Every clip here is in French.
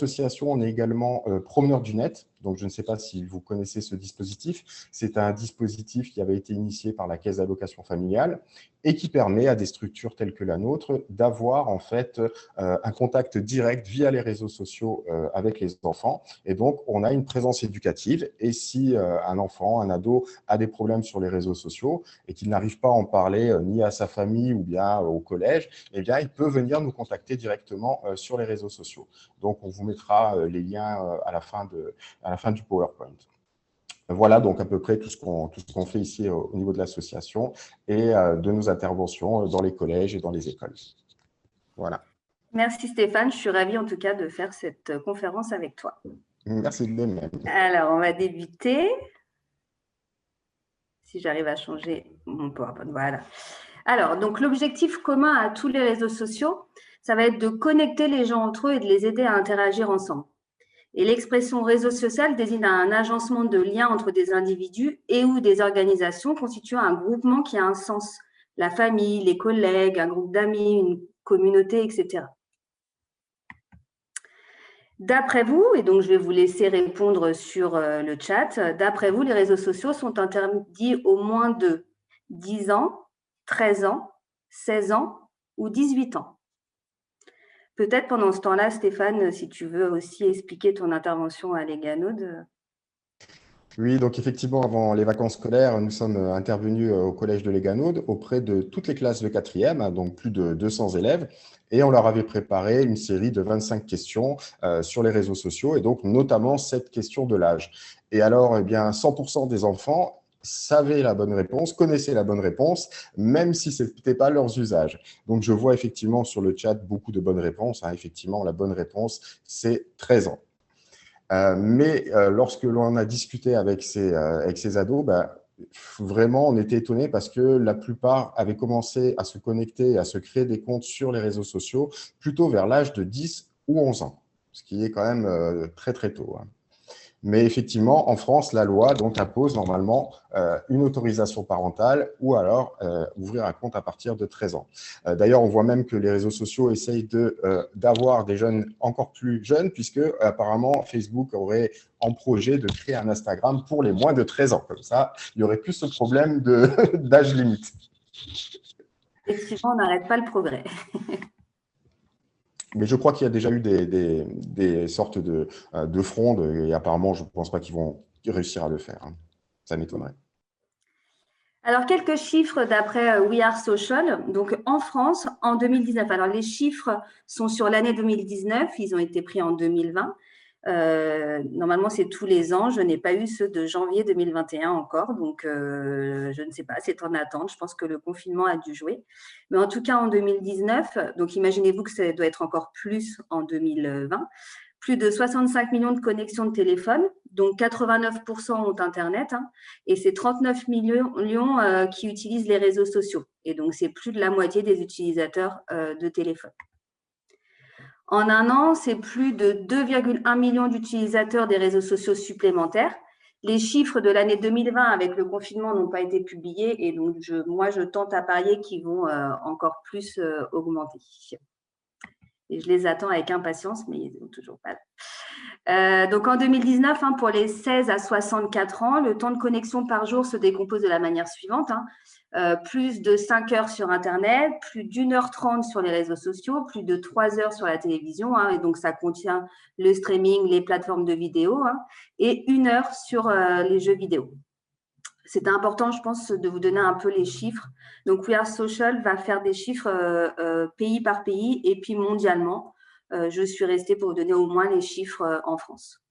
l'association, on est également promeneur du net. Donc, je ne sais pas si vous connaissez ce dispositif. C'est un dispositif qui avait été initié par la Caisse d'allocation familiale et qui permet à des structures telles que la nôtre d'avoir en fait un contact direct via les réseaux sociaux avec les enfants. Et donc, on a une présence éducative. Et si un enfant, un ado a des problèmes sur les réseaux sociaux et qu'il n'arrive pas à en parler ni à sa famille ou bien au collège, eh bien, il peut venir nous contacter directement sur les réseaux sociaux. Donc, on vous mettra les liens à la fin du PowerPoint. Voilà donc à peu près tout ce qu'on fait ici au niveau de l'association et de nos interventions dans les collèges et dans les écoles. Voilà. Merci Stéphane, je suis ravie en tout cas de faire cette conférence avec toi. Merci de même. Alors, on va débuter. Si j'arrive à changer mon PowerPoint, voilà. Alors, donc l'objectif commun à tous les réseaux sociaux, ça va être de connecter les gens entre eux et de les aider à interagir ensemble. Et l'expression réseau social désigne un agencement de liens entre des individus et ou des organisations constituant un groupement qui a un sens. La famille, les collègues, un groupe d'amis, une communauté, etc. D'après vous, et donc je vais vous laisser répondre sur le chat, d'après vous, les réseaux sociaux sont interdits au moins de 10 ans, 13 ans, 16 ans ou 18 ans. Peut-être pendant ce temps-là, Stéphane, si tu veux aussi expliquer ton intervention à l'EGANODE. Oui, donc effectivement, avant les vacances scolaires, nous sommes intervenus au collège de l'EGANODE auprès de toutes les classes de 4e, donc plus de 200 élèves, et on leur avait préparé une série de 25 questions sur les réseaux sociaux, et donc notamment cette question de l'âge. Et alors, eh bien, 100% des enfants savaient la bonne réponse, connaissaient la bonne réponse, même si ce n'était pas leurs usages. Donc, je vois effectivement sur le chat beaucoup de bonnes réponses. Effectivement, la bonne réponse, c'est 13 ans. Mais lorsque l'on a discuté avec ces ados, vraiment, on était étonnés parce que la plupart avaient commencé à se connecter, à se créer des comptes sur les réseaux sociaux plutôt vers l'âge de 10 ou 11 ans, ce qui est quand même très, très tôt. Mais effectivement, en France, la loi donc impose normalement une autorisation parentale ou alors ouvrir un compte à partir de 13 ans. D'ailleurs, on voit même que les réseaux sociaux essayent d'avoir des jeunes encore plus jeunes, puisque apparemment Facebook aurait en projet de créer un Instagram pour les moins de 13 ans. Comme ça, il n'y aurait plus ce problème d'âge limite. Effectivement, on n'arrête pas le progrès. Mais je crois qu'il y a déjà eu des sortes de frondes et apparemment, je ne pense pas qu'ils vont réussir à le faire. Ça m'étonnerait. Alors, quelques chiffres d'après We Are Social. Donc, en France, en 2019, alors les chiffres sont sur l'année 2019, ils ont été pris en 2020. Normalement, c'est tous les ans. Je n'ai pas eu ceux de janvier 2021 encore, donc je ne sais pas, c'est en attente. Je pense que le confinement a dû jouer. Mais en tout cas, en 2019, donc imaginez-vous que ça doit être encore plus en 2020, plus de 65 millions de connexions de téléphone, donc 89% ont Internet, et c'est 39 millions qui utilisent les réseaux sociaux. Et donc, c'est plus de la moitié des utilisateurs de téléphone. En un an, c'est plus de 2,1 millions d'utilisateurs des réseaux sociaux supplémentaires. Les chiffres de l'année 2020 avec le confinement n'ont pas été publiés et donc moi, je tente à parier qu'ils vont encore plus augmenter. Et je les attends avec impatience, mais ils n'ont toujours pas. Donc en 2019, pour les 16 à 64 ans, le temps de connexion par jour se décompose de la manière suivante. Plus de 5 heures sur Internet, plus d'1h30 sur les réseaux sociaux, plus de 3 heures sur la télévision, et donc ça contient le streaming, les plateformes de vidéo, et 1 heure sur les jeux vidéo. C'est important, je pense, de vous donner un peu les chiffres. Donc, We Are Social va faire des chiffres pays par pays et puis mondialement. Je suis restée pour vous donner au moins les chiffres en France.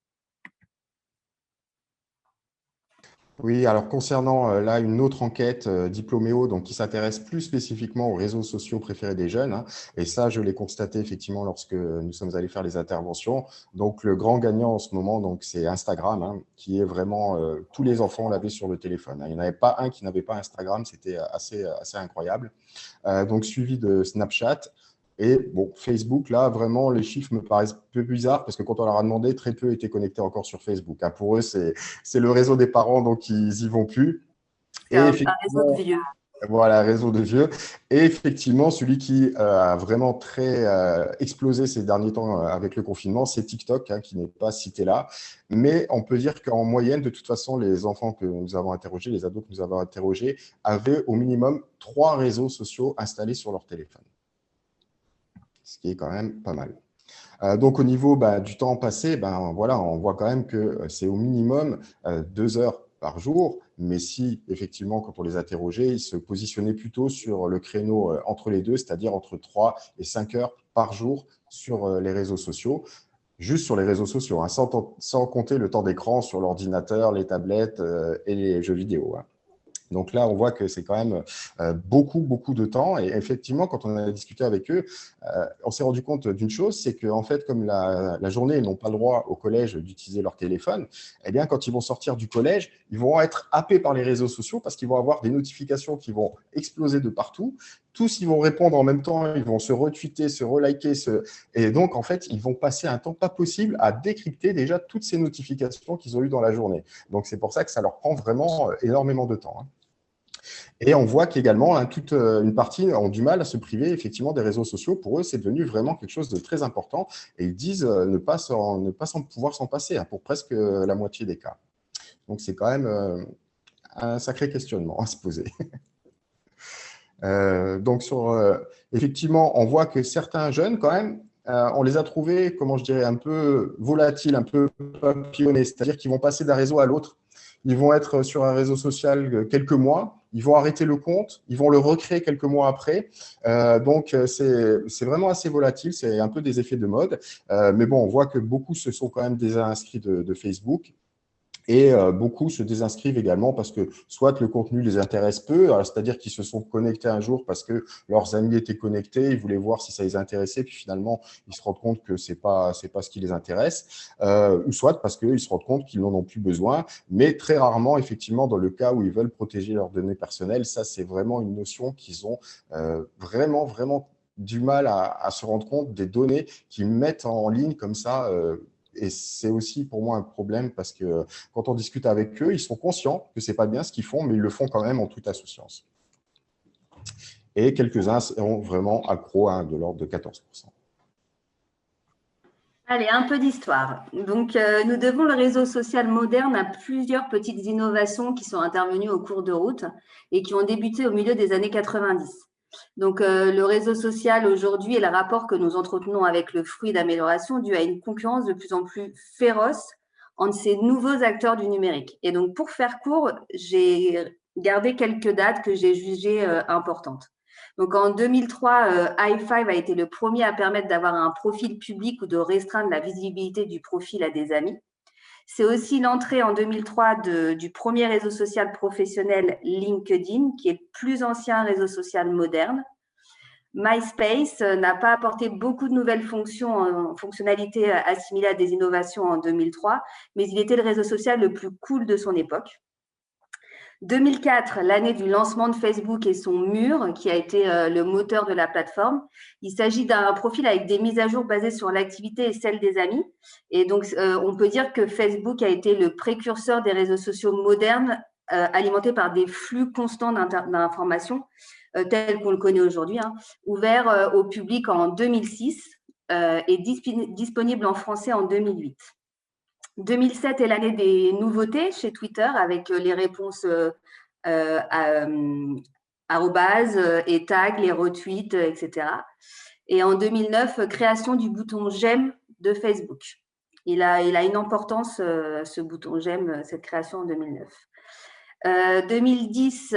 Oui, alors concernant là une autre enquête Diplôméo, donc qui s'intéresse plus spécifiquement aux réseaux sociaux préférés des jeunes, et ça je l'ai constaté effectivement lorsque nous sommes allés faire les interventions. Donc le grand gagnant en ce moment, donc c'est Instagram, qui est vraiment tous les enfants l'avaient sur le téléphone. Il n'y en avait pas un qui n'avait pas Instagram, c'était assez incroyable. Donc suivi de Snapchat. Et bon, Facebook, là, vraiment, les chiffres me paraissent un peu bizarres parce que quand on leur a demandé, très peu étaient connectés encore sur Facebook. Pour eux, c'est le réseau des parents, donc ils n'y vont plus. C'est un réseau de vieux. Voilà, réseau de vieux. Et effectivement, celui qui a vraiment très explosé ces derniers temps avec le confinement, c'est TikTok, hein, qui n'est pas cité là. Mais on peut dire qu'en moyenne, de toute façon, les enfants que nous avons interrogés, les ados que nous avons interrogés, avaient au minimum 3 réseaux sociaux installés sur leur téléphone, ce qui est quand même pas mal. Donc, au niveau du temps passé, voilà, on voit quand même que c'est au minimum 2 heures par jour. Mais si, effectivement, quand on les interrogeait, ils se positionnaient plutôt sur le créneau entre les deux, c'est-à-dire entre 3 et 5 heures par jour sur les réseaux sociaux, juste sur les réseaux sociaux, hein, sans compter le temps d'écran sur l'ordinateur, les tablettes et les jeux vidéo, hein. Donc là, on voit que c'est quand même beaucoup, beaucoup de temps. Et effectivement, quand on a discuté avec eux, on s'est rendu compte d'une chose, c'est qu'en fait, comme la journée, ils n'ont pas le droit au collège d'utiliser leur téléphone, eh bien, quand ils vont sortir du collège, ils vont être happés par les réseaux sociaux parce qu'ils vont avoir des notifications qui vont exploser de partout. Tous, ils vont répondre en même temps, ils vont se retweeter, se reliker. Et donc, en fait, ils vont passer un temps pas possible à décrypter déjà toutes ces notifications qu'ils ont eues dans la journée. Donc, c'est pour ça que ça leur prend vraiment énormément de temps, hein. Et on voit qu'également, hein, toute une partie ont du mal à se priver effectivement des réseaux sociaux. Pour eux, c'est devenu vraiment quelque chose de très important. Et ils disent ne pas pouvoir s'en passer, hein, pour presque la moitié des cas. Donc, c'est quand même un sacré questionnement à se poser. Donc, effectivement, on voit que certains jeunes, quand même, on les a trouvés, comment je dirais, un peu volatiles, un peu papillonnés, c'est-à-dire qu'ils vont passer d'un réseau à l'autre. Ils vont être sur un réseau social quelques mois, ils vont arrêter le compte, ils vont le recréer quelques mois après. Donc, c'est vraiment assez volatile, c'est un peu des effets de mode. Mais bon, on voit que beaucoup se sont quand même désinscrits de Facebook. Et beaucoup se désinscrivent également parce que soit le contenu les intéresse peu, c'est-à-dire qu'ils se sont connectés un jour parce que leurs amis étaient connectés, ils voulaient voir si ça les intéressait, puis finalement ils se rendent compte que c'est pas ce qui les intéresse, ou soit parce qu'ils se rendent compte qu'ils n'en ont plus besoin. Mais très rarement, effectivement, dans le cas où ils veulent protéger leurs données personnelles, ça c'est vraiment une notion qu'ils ont vraiment, vraiment du mal à se rendre compte des données qu'ils mettent en ligne comme ça. Et c'est aussi pour moi un problème parce que quand on discute avec eux, ils sont conscients que ce n'est pas bien ce qu'ils font, mais ils le font quand même en toute insouciance. Et quelques-uns seront vraiment accros, hein, de l'ordre de 14%. Allez, un peu d'histoire. Donc, nous devons le réseau social moderne à plusieurs petites innovations qui sont intervenues au cours de route et qui ont débuté au milieu des années 90. Donc, le réseau social aujourd'hui est le rapport que nous entretenons avec le fruit d'amélioration dû à une concurrence de plus en plus féroce entre ces nouveaux acteurs du numérique. Et donc, pour faire court, j'ai gardé quelques dates que j'ai jugées importantes. Donc, en 2003, i5 a été le premier à permettre d'avoir un profil public ou de restreindre la visibilité du profil à des amis. C'est aussi l'entrée en 2003 du premier réseau social professionnel LinkedIn, qui est le plus ancien réseau social moderne. MySpace n'a pas apporté beaucoup de nouvelles fonctionnalités assimilées à des innovations en 2003, mais il était le réseau social le plus cool de son époque. 2004, l'année du lancement de Facebook et son mur, qui a été le moteur de la plateforme. Il s'agit d'un profil avec des mises à jour basées sur l'activité et celle des amis. Et donc, on peut dire que Facebook a été le précurseur des réseaux sociaux modernes, alimentés par des flux constants d'informations, tels qu'on le connaît aujourd'hui, hein, ouvert au public en 2006 et disponible en français en 2008. 2007 est l'année des nouveautés chez Twitter avec les réponses arrobase et tags, les retweets, etc. Et en 2009, création du bouton j'aime de Facebook. Il a une importance, ce bouton j'aime, cette création en 2009. 2010,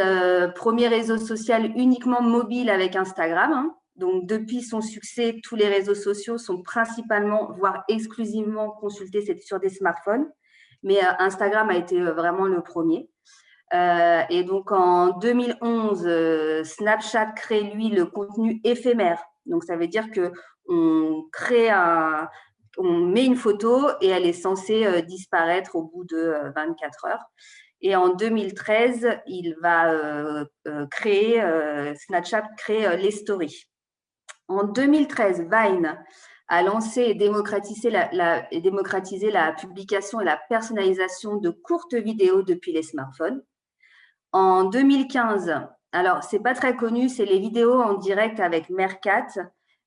premier réseau social uniquement mobile avec Instagram, hein. Donc, depuis son succès, tous les réseaux sociaux sont principalement, voire exclusivement consultés sur des smartphones. Mais Instagram a été vraiment le premier. Et donc, en 2011, Snapchat crée, lui, le contenu éphémère. Donc, ça veut dire qu'on met une photo et elle est censée disparaître au bout de 24 heures. Et en 2013, Snapchat crée les stories. En 2013, Vine a lancé et démocratisé la publication et la personnalisation de courtes vidéos depuis les smartphones. En 2015, Alors, c'est pas très connu, c'est les vidéos en direct avec Mercat.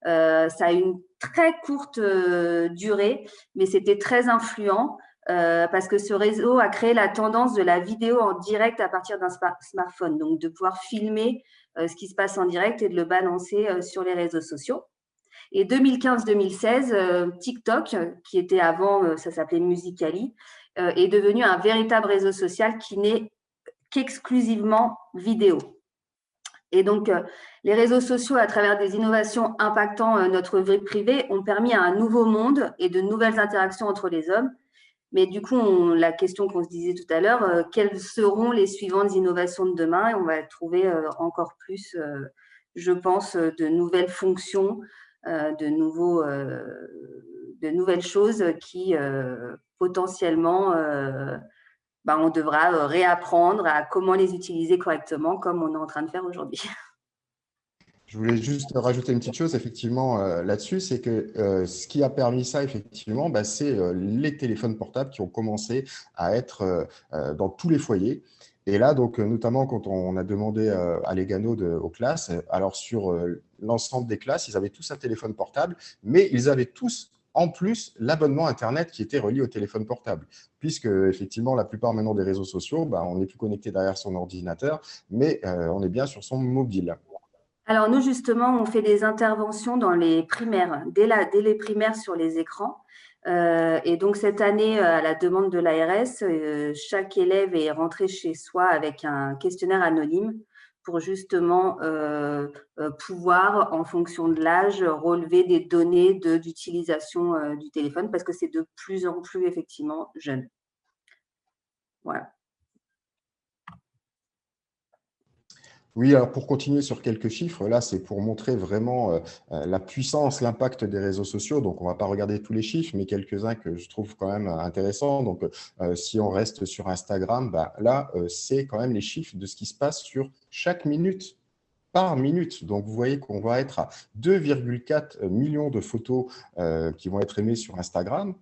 Ça a une très courte durée, mais c'était très influent parce que ce réseau a créé la tendance de la vidéo en direct à partir d'un smartphone, donc de pouvoir filmer ce qui se passe en direct et de le balancer sur les réseaux sociaux. Et 2015-2016, TikTok, qui était avant, ça s'appelait Musical.ly, est devenu un véritable réseau social qui n'est qu'exclusivement vidéo. Et donc, les réseaux sociaux, à travers des innovations impactant notre vie privée, ont permis un nouveau monde et de nouvelles interactions entre les hommes. Mais du coup, la question qu'on se disait tout à l'heure, quelles seront les suivantes innovations de demain? Et on va trouver encore plus, je pense, de nouvelles fonctions, de nouvelles choses qui potentiellement, on devra réapprendre à comment les utiliser correctement, comme on est en train de faire aujourd'hui. Je voulais juste rajouter une petite chose, effectivement, là-dessus, c'est que ce qui a permis ça, effectivement, bah, c'est les téléphones portables qui ont commencé à être dans tous les foyers. Et là, donc, notamment quand on a demandé à l'EGANO aux classes, alors sur l'ensemble des classes, ils avaient tous un téléphone portable, mais ils avaient tous en plus l'abonnement Internet qui était relié au téléphone portable, puisque effectivement, la plupart maintenant des réseaux sociaux, bah, on n'est plus connecté derrière son ordinateur, mais on est bien sur son mobile. Alors nous, justement, on fait des interventions dans les primaires, dès les primaires sur les écrans. Et donc cette année, à la demande de l'ARS, chaque élève est rentré chez soi avec un questionnaire anonyme pour justement pouvoir, en fonction de l'âge, relever des données d'utilisation du téléphone parce que c'est de plus en plus effectivement jeune. Voilà. Oui, alors pour continuer sur quelques chiffres, là, c'est pour montrer vraiment la puissance, l'impact des réseaux sociaux. Donc, on ne va pas regarder tous les chiffres, mais quelques-uns que je trouve quand même intéressants. Donc, si on reste sur Instagram, bah, là, c'est quand même les chiffres de ce qui se passe sur chaque minute par minute. Donc, vous voyez qu'on va être à 2,4 millions de photos qui vont être aimées sur Instagram.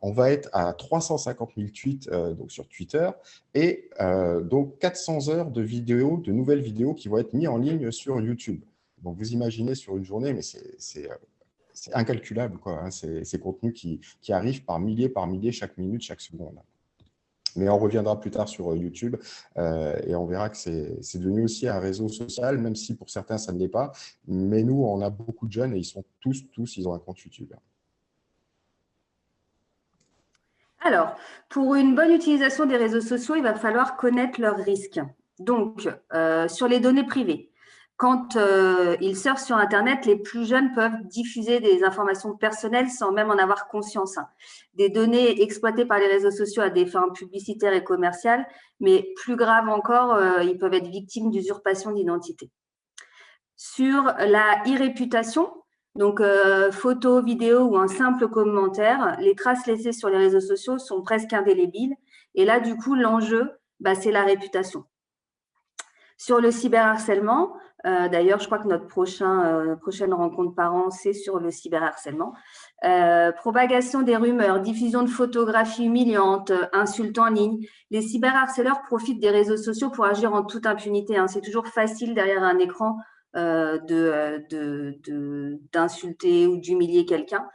On va être à 350 000 tweets donc sur Twitter et donc 400 heures de vidéos, de nouvelles vidéos qui vont être mises en ligne sur YouTube. Donc, vous imaginez sur une journée, mais c'est incalculable, quoi, hein, ces contenus qui arrivent par milliers, chaque minute, chaque seconde. Mais on reviendra plus tard sur YouTube et on verra que c'est devenu aussi un réseau social, même si pour certains, ça ne l'est pas. Mais nous, on a beaucoup de jeunes et ils sont tous, ils ont un compte YouTube. Alors, pour une bonne utilisation des réseaux sociaux, il va falloir connaître leurs risques. Donc, sur les données privées, quand ils surfent sur Internet, les plus jeunes peuvent diffuser des informations personnelles sans même en avoir conscience. Des données exploitées par les réseaux sociaux à des fins publicitaires et commerciales, mais plus grave encore, ils peuvent être victimes d'usurpation d'identité. Sur la e-réputation, donc photo, vidéo ou un simple commentaire, les traces laissées sur les réseaux sociaux sont presque indélébiles. Et là, du coup, l'enjeu, c'est la réputation. Sur le cyberharcèlement, d'ailleurs, je crois que notre prochaine rencontre parents, c'est sur le cyberharcèlement. Propagation des rumeurs, diffusion de photographies humiliantes, insultes en ligne. Les cyberharceleurs profitent des réseaux sociaux pour agir en toute impunité. C'est toujours facile derrière un écran d'insulter ou d'humilier quelqu'un.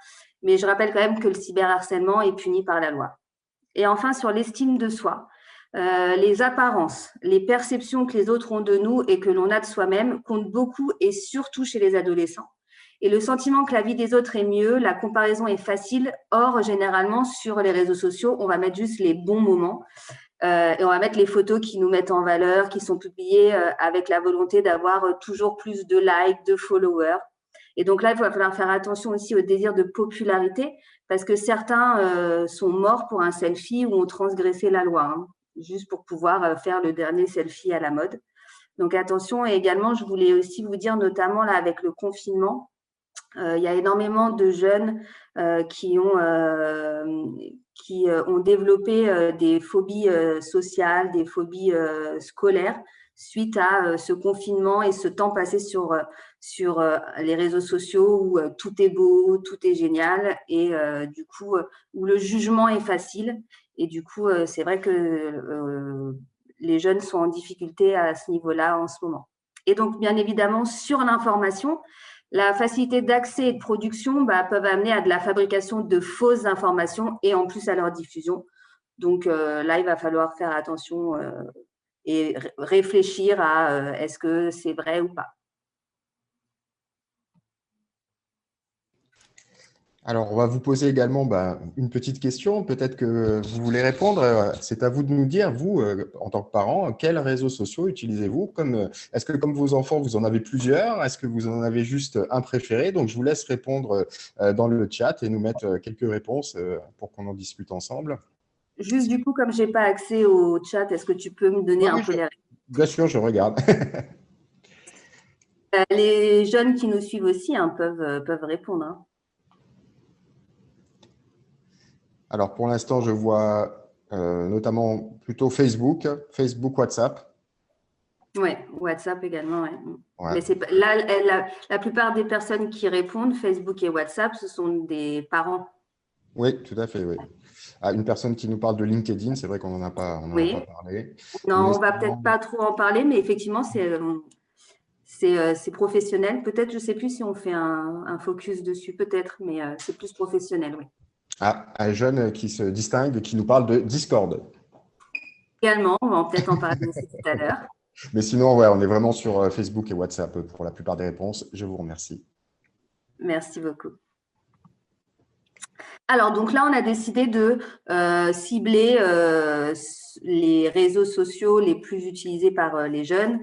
Mais je rappelle quand même que le cyberharcèlement est puni par la loi. Et enfin, sur l'estime de soi, les apparences, les perceptions que les autres ont de nous et que l'on a de soi-même comptent beaucoup et surtout chez les adolescents. Et le sentiment que la vie des autres est mieux, la comparaison est facile. Or, généralement, sur les réseaux sociaux, on va mettre juste les bons moments. Et on va mettre les photos qui nous mettent en valeur, qui sont publiées avec la volonté d'avoir toujours plus de likes, de followers. Et donc là, il va falloir faire attention aussi au désir de popularité parce que certains sont morts pour un selfie ou ont transgressé la loi, juste pour pouvoir faire le dernier selfie à la mode. Donc attention. Et également, je voulais aussi vous dire, notamment là avec le confinement, il y a énormément de jeunes qui ont développé des phobies sociales, des phobies scolaires suite à ce confinement et ce temps passé sur les réseaux sociaux où tout est beau, tout est génial et du coup où le jugement est facile. Et du coup, c'est vrai que les jeunes sont en difficulté à ce niveau-là en ce moment. Et donc, bien évidemment, sur l'information, la facilité d'accès et de production peuvent amener à de la fabrication de fausses informations et en plus à leur diffusion. Donc là, il va falloir faire attention et réfléchir à est-ce que c'est vrai ou pas. Alors, on va vous poser également une petite question. Peut-être que vous voulez répondre. C'est à vous de nous dire, vous, en tant que parent, quels réseaux sociaux utilisez-vous? Est-ce que comme vos enfants, vous en avez plusieurs? Est-ce que vous en avez juste un préféré? Donc, je vous laisse répondre dans le chat et nous mettre quelques réponses pour qu'on en discute ensemble. Juste du coup, comme je n'ai pas accès au chat, est-ce que tu peux me donner un peu les réponses? Bien sûr, je regarde. Les jeunes qui nous suivent aussi peuvent répondre. Hein. Alors, pour l'instant, je vois notamment plutôt Facebook, WhatsApp. Oui, WhatsApp également. Ouais. Ouais. Mais la plupart des personnes qui répondent, Facebook et WhatsApp, ce sont des parents. Oui, tout à fait, oui. Ah, une personne qui nous parle de LinkedIn, c'est vrai qu'on n'en a pas, Oui. parlé. Non, Mais on va peut-être pas trop en parler, mais effectivement, c'est professionnel. Peut-être, je ne sais plus si on fait un focus dessus, peut-être, mais c'est plus professionnel, oui. Un jeune qui se distingue, qui nous parle de Discord. Également, on va peut-être en parler aussi tout à l'heure. Mais sinon, ouais, on est vraiment sur Facebook et WhatsApp pour la plupart des réponses. Je vous remercie. Merci beaucoup. Alors, donc là, on a décidé de cibler les réseaux sociaux les plus utilisés par les jeunes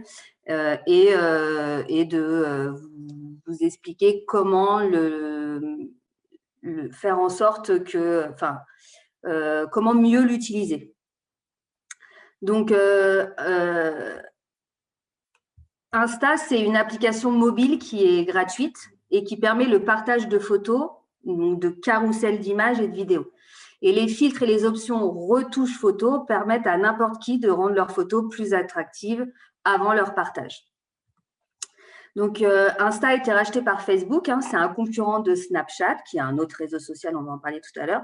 et de vous expliquer comment faire en sorte que, comment mieux l'utiliser. Donc, Insta, c'est une application mobile qui est gratuite et qui permet le partage de photos, de carrousels d'images et de vidéos. Et les filtres et les options retouche photo permettent à n'importe qui de rendre leurs photos plus attractives avant leur partage. Donc, Insta a été racheté par Facebook. Hein, c'est un concurrent de Snapchat, qui est un autre réseau social, on va en parler tout à l'heure.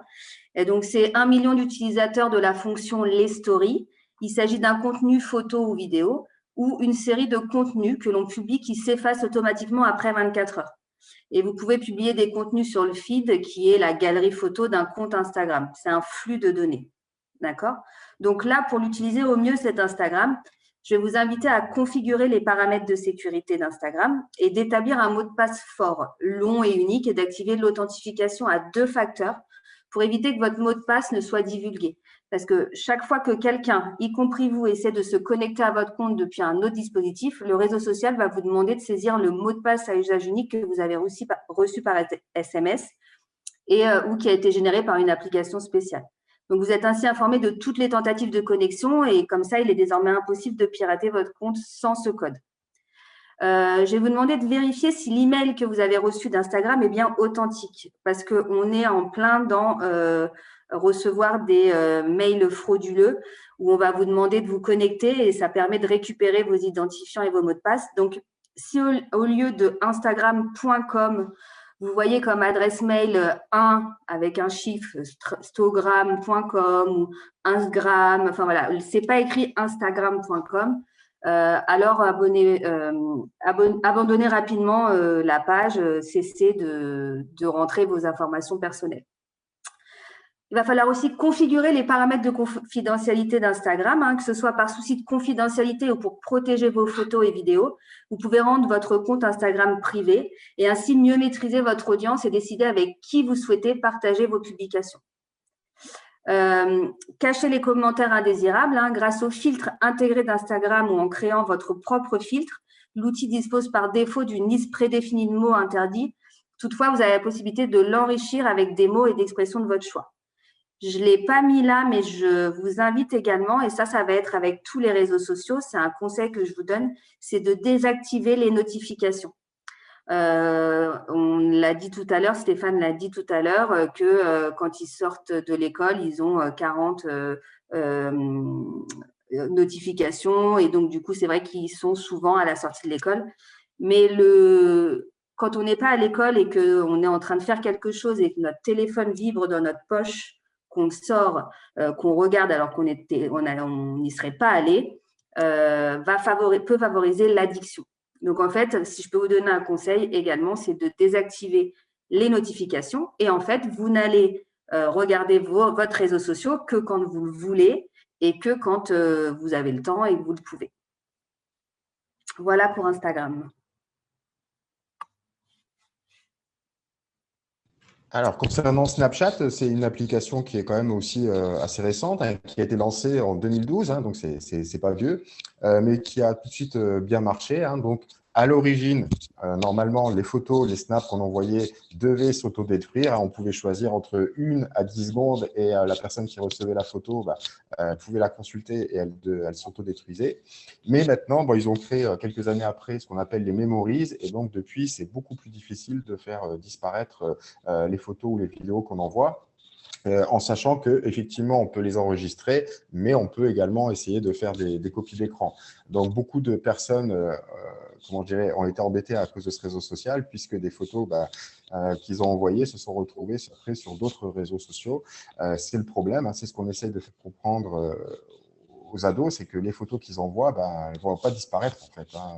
Et donc, c'est 1 million d'utilisateurs de la fonction Les Stories. Il s'agit d'un contenu photo ou vidéo ou une série de contenus que l'on publie qui s'effacent automatiquement après 24 heures. Et vous pouvez publier des contenus sur le feed qui est la galerie photo d'un compte Instagram. C'est un flux de données. D'accord? Donc là, pour l'utiliser au mieux, cet Instagram, je vais vous inviter à configurer les paramètres de sécurité d'Instagram et d'établir un mot de passe fort, long et unique et d'activer l'authentification à 2 facteurs pour éviter que votre mot de passe ne soit divulgué. Parce que chaque fois que quelqu'un, y compris vous, essaie de se connecter à votre compte depuis un autre dispositif, le réseau social va vous demander de saisir le mot de passe à usage unique que vous avez reçu par SMS ou qui a été généré par une application spéciale. Donc, vous êtes ainsi informé de toutes les tentatives de connexion et comme ça, il est désormais impossible de pirater votre compte sans ce code. Je vais vous demander de vérifier si l'email que vous avez reçu d'Instagram est bien authentique parce qu'on est en plein dans recevoir des mails frauduleux où on va vous demander de vous connecter et ça permet de récupérer vos identifiants et vos mots de passe. Donc, si au lieu de instagram.com, vous voyez comme adresse mail 1 avec un chiffre, stogram.com ou Instagram, enfin voilà, c'est pas écrit instagram.com. Alors abandonnez rapidement la page, cessez de rentrer vos informations personnelles. Il va falloir aussi configurer les paramètres de confidentialité d'Instagram, hein, que ce soit par souci de confidentialité ou pour protéger vos photos et vidéos. Vous pouvez rendre votre compte Instagram privé et ainsi mieux maîtriser votre audience et décider avec qui vous souhaitez partager vos publications. Cachez les commentaires indésirables hein, grâce au filtre intégré d'Instagram ou en créant votre propre filtre. L'outil dispose par défaut d'une liste prédéfinie de mots interdits. Toutefois, vous avez la possibilité de l'enrichir avec des mots et d'expressions de votre choix. Je ne l'ai pas mis là, mais je vous invite également, et ça va être avec tous les réseaux sociaux, c'est un conseil que je vous donne, c'est de désactiver les notifications. On l'a dit tout à l'heure, Stéphane l'a dit tout à l'heure, que quand ils sortent de l'école, ils ont 40 notifications et donc du coup, c'est vrai qu'ils sont souvent à la sortie de l'école. Mais quand on n'est pas à l'école et qu'on est en train de faire quelque chose et que notre téléphone vibre dans notre poche, qu'on sort, qu'on regarde alors qu'on n'y serait pas allé, peut favoriser l'addiction. Donc, en fait, si je peux vous donner un conseil également, c'est de désactiver les notifications. Et en fait, vous n'allez regarder votre réseau social que quand vous le voulez et que quand vous avez le temps et que vous le pouvez. Voilà pour Instagram. Alors, concernant Snapchat, c'est une application qui est quand même aussi assez récente, hein, qui a été lancée en 2012, hein, donc c'est pas vieux, mais qui a tout de suite bien marché, hein. Donc, à l'origine, normalement, les photos, les snaps qu'on envoyait devaient s'autodétruire, hein. On pouvait choisir entre 1 à 10 secondes et la personne qui recevait la photo pouvait la consulter et elle s'autodétruisait. Mais maintenant, ils ont créé quelques années après ce qu'on appelle les memories, et donc depuis, c'est beaucoup plus difficile de faire disparaître les photos ou les vidéos qu'on envoie, en sachant qu'effectivement, on peut les enregistrer, mais on peut également essayer de faire des copies d'écran. Donc, beaucoup de personnes ont été embêtées à cause de ce réseau social, puisque des photos qu'ils ont envoyées se sont retrouvées après sur d'autres réseaux sociaux. C'est le problème, hein, c'est ce qu'on essaie de faire comprendre aux ados, c'est que les photos qu'ils envoient, elles ne vont pas disparaître en fait, hein.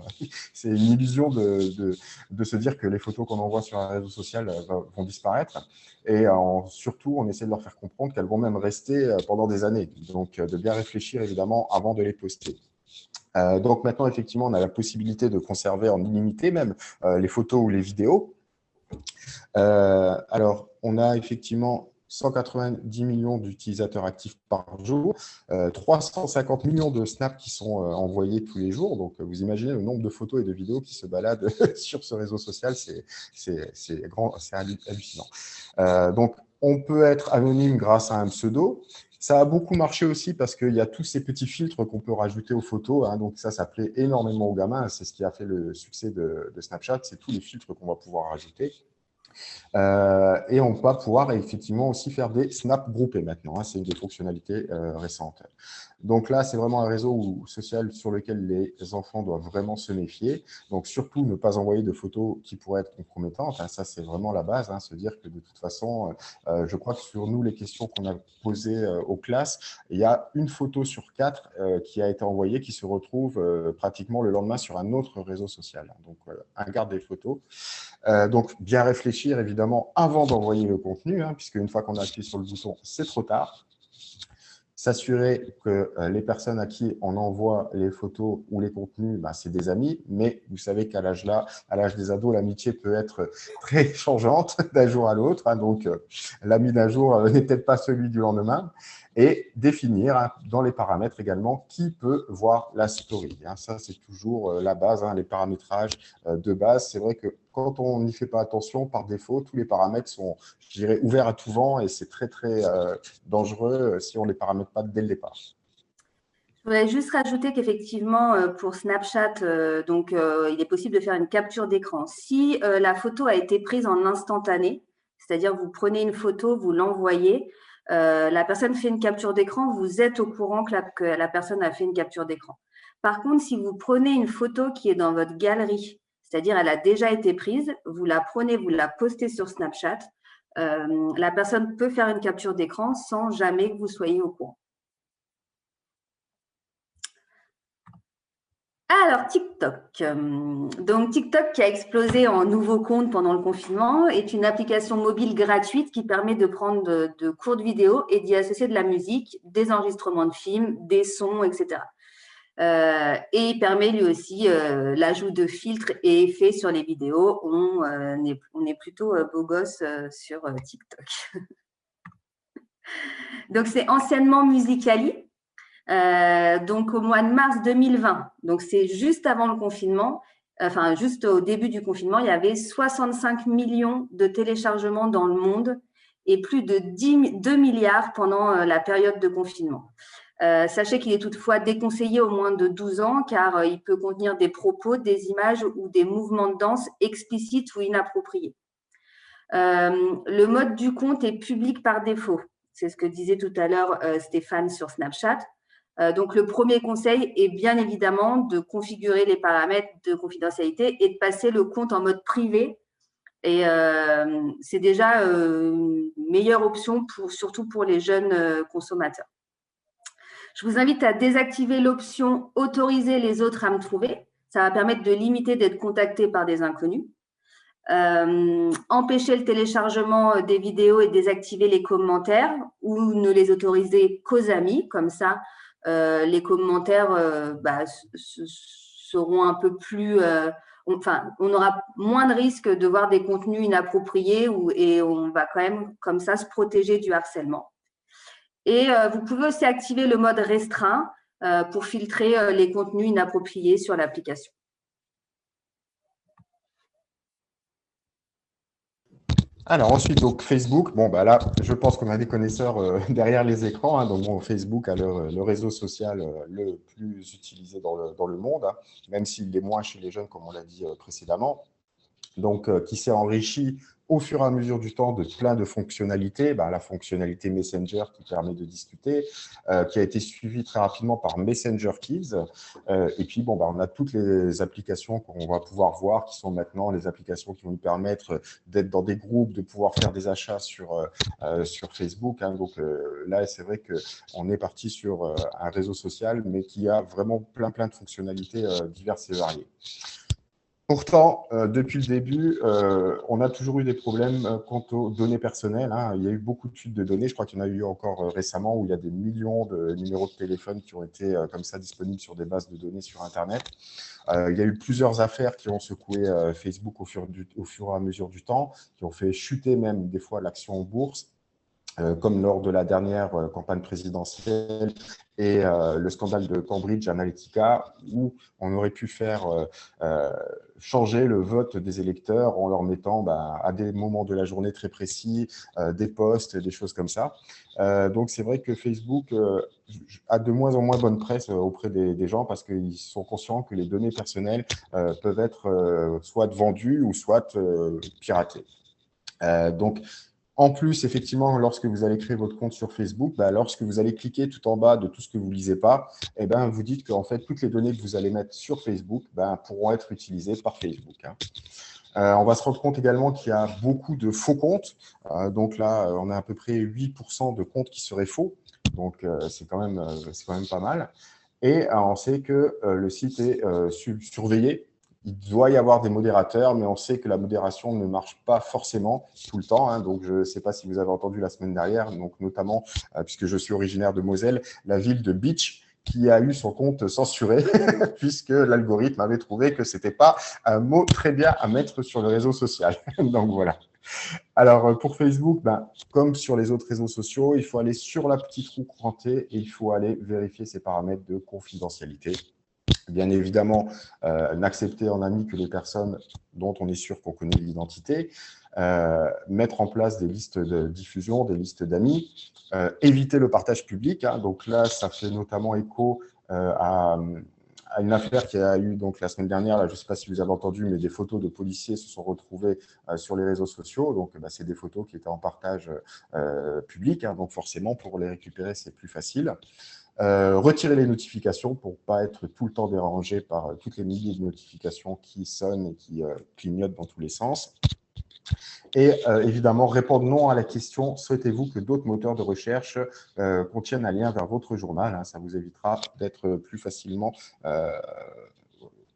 C'est une illusion de se dire que les photos qu'on envoie sur un réseau social vont disparaître. Et surtout, on essaie de leur faire comprendre qu'elles vont même rester pendant des années. Donc, de bien réfléchir évidemment avant de les poster. Donc maintenant, effectivement, on a la possibilité de conserver en illimité même les photos ou les vidéos. Alors, on a effectivement 190 millions d'utilisateurs actifs par jour, 350 millions de snaps qui sont envoyés tous les jours. Donc, vous imaginez le nombre de photos et de vidéos qui se baladent sur ce réseau social, c'est hallucinant. Donc, on peut être anonyme grâce à un pseudo. Ça a beaucoup marché aussi parce qu'il y a tous ces petits filtres qu'on peut rajouter aux photos, hein. Donc, ça plaît énormément aux gamins. C'est ce qui a fait le succès de Snapchat, c'est tous les filtres qu'on va pouvoir rajouter. Et on va pouvoir effectivement aussi faire des snaps groupés maintenant, hein, c'est une des fonctionnalités récentes. Donc là, c'est vraiment un réseau social sur lequel les enfants doivent vraiment se méfier. Donc surtout, ne pas envoyer de photos qui pourraient être compromettantes, hein. Ça, c'est vraiment la base, hein, se dire que de toute façon, je crois que sur nous, les questions qu'on a posées aux classes, il y a une photo sur 4 qui a été envoyée, qui se retrouve pratiquement le lendemain sur un autre réseau social. Donc, un garde des photos. Donc, bien réfléchir, évidemment, avant d'envoyer le contenu, hein, puisque une fois qu'on a appuyé sur le bouton, c'est trop tard. S'assurer que les personnes à qui on envoie les photos ou les contenus, c'est des amis, mais vous savez qu'à l'âge-là, à l'âge des ados, l'amitié peut être très changeante d'un jour à l'autre, hein, donc l'ami d'un jour n'est peut-être pas celui du lendemain, et définir, hein, dans les paramètres également qui peut voir la story, hein. Ça, c'est toujours la base, hein, les paramétrages de base. C'est vrai que quand on n'y fait pas attention, par défaut, tous les paramètres sont, je dirais, ouverts à tout vent, et c'est très, très dangereux si on ne les paramètre pas dès le départ. Je voudrais juste rajouter qu'effectivement, pour Snapchat, il est possible de faire une capture d'écran. Si la photo a été prise en instantané, c'est-à-dire vous prenez une photo, vous l'envoyez, la personne fait une capture d'écran, vous êtes au courant que la personne a fait une capture d'écran. Par contre, si vous prenez une photo qui est dans votre galerie, c'est-à-dire elle a déjà été prise, vous la prenez, vous la postez sur Snapchat, la personne peut faire une capture d'écran sans jamais que vous soyez au courant. Alors, TikTok. Donc, TikTok qui a explosé en nouveaux comptes pendant le confinement est une application mobile gratuite qui permet de prendre de courtes vidéos et d'y associer de la musique, des enregistrements de films, des sons, etc. Et il permet lui aussi l'ajout de filtres et effets sur les vidéos. On est plutôt beau gosse sur TikTok. Donc, c'est anciennement Musical.ly. Donc au mois de mars 2020, donc c'est juste avant le confinement, enfin juste au début du confinement, il y avait 65 millions de téléchargements dans le monde et plus de 2 milliards pendant la période de confinement. Sachez qu'il est toutefois déconseillé aux moins de 12 ans car il peut contenir des propos, des images ou des mouvements de danse explicites ou inappropriés. Le mode du compte est public par défaut. C'est ce que disait tout à l'heure Stéphane sur Snapchat. Donc, le premier conseil est bien évidemment de configurer les paramètres de confidentialité et de passer le compte en mode privé. Et c'est déjà une meilleure option, surtout pour les jeunes consommateurs. Je vous invite à désactiver l'option « Autoriser les autres à me trouver ». Ça va permettre de limiter d'être contacté par des inconnus. Empêcher le téléchargement des vidéos et désactiver les commentaires ou ne les autoriser qu'aux amis. Comme ça, les commentaires seront un peu plus… on aura moins de risques de voir des contenus inappropriés et on va quand même comme ça se protéger du harcèlement. Et vous pouvez aussi activer le mode restreint pour filtrer les contenus inappropriés sur l'application. Alors ensuite, donc Facebook, bon bah là, je pense qu'on a des connaisseurs derrière les écrans, hein, donc bon, Facebook a le réseau social le plus utilisé dans le monde, hein, même s'il est moins chez les jeunes, comme on l'a dit précédemment. Donc, qui s'est enrichi au fur et à mesure du temps de plein de fonctionnalités. La fonctionnalité Messenger qui permet de discuter, qui a été suivie très rapidement par Messenger Kids. Et puis, on a toutes les applications qu'on va pouvoir voir, qui sont maintenant les applications qui vont nous permettre d'être dans des groupes, de pouvoir faire des achats sur Facebook. Hein. Donc là, c'est vrai qu'on est parti sur un réseau social, mais qui a vraiment plein de fonctionnalités diverses et variées. Pourtant, depuis le début, on a toujours eu des problèmes quant aux données personnelles. Hein. Il y a eu beaucoup de fuites de données. Je crois qu'il y en a eu encore récemment où il y a des millions de numéros de téléphone qui ont été comme ça disponibles sur des bases de données sur Internet. Il y a eu plusieurs affaires qui ont secoué Facebook au fur et à mesure du temps, qui ont fait chuter même des fois l'action en bourse. Comme lors de la dernière campagne présidentielle et le scandale de Cambridge Analytica, où on aurait pu faire changer le vote des électeurs en leur mettant à des moments de la journée très précis des posts, des choses comme ça. Donc c'est vrai que Facebook a de moins en moins bonne presse auprès des gens parce qu'ils sont conscients que les données personnelles peuvent être soit vendues ou soit piratées. Donc, en plus, effectivement, lorsque vous allez créer votre compte sur Facebook, lorsque vous allez cliquer tout en bas de tout ce que vous ne lisez pas, vous dites qu'en fait, toutes les données que vous allez mettre sur Facebook pourront être utilisées par Facebook. Hein. On va se rendre compte également qu'il y a beaucoup de faux comptes. Donc là, on a à peu près 8% de comptes qui seraient faux. Donc, c'est quand même pas mal. Et on sait que le site est surveillé. Il doit y avoir des modérateurs, mais on sait que la modération ne marche pas forcément tout le temps. Hein. Donc, je ne sais pas si vous avez entendu la semaine dernière, donc notamment, puisque je suis originaire de Moselle, la ville de Bitche qui a eu son compte censuré, puisque l'algorithme avait trouvé que ce n'était pas un mot très bien à mettre sur le réseau social. Donc, voilà. Alors, pour Facebook, comme sur les autres réseaux sociaux, il faut aller sur la petite roue crantée et il faut aller vérifier ses paramètres de confidentialité. Bien évidemment, n'accepter en ami que les personnes dont on est sûr qu'on connaît l'identité, mettre en place des listes de diffusion, des listes d'amis, éviter le partage public. Hein. Donc là, ça fait notamment écho à une affaire qui a eu donc la semaine dernière, là, je ne sais pas si vous avez entendu, mais des photos de policiers se sont retrouvées sur les réseaux sociaux. Donc, c'est des photos qui étaient en partage public. Hein, donc, forcément, pour les récupérer, c'est plus facile. Retirer les notifications pour ne pas être tout le temps dérangé par toutes les milliers de notifications qui sonnent et qui clignotent dans tous les sens. Et évidemment, répondre non à la question « Souhaitez-vous que d'autres moteurs de recherche contiennent un lien vers votre journal ?» Hein, ça vous évitera d'être plus facilement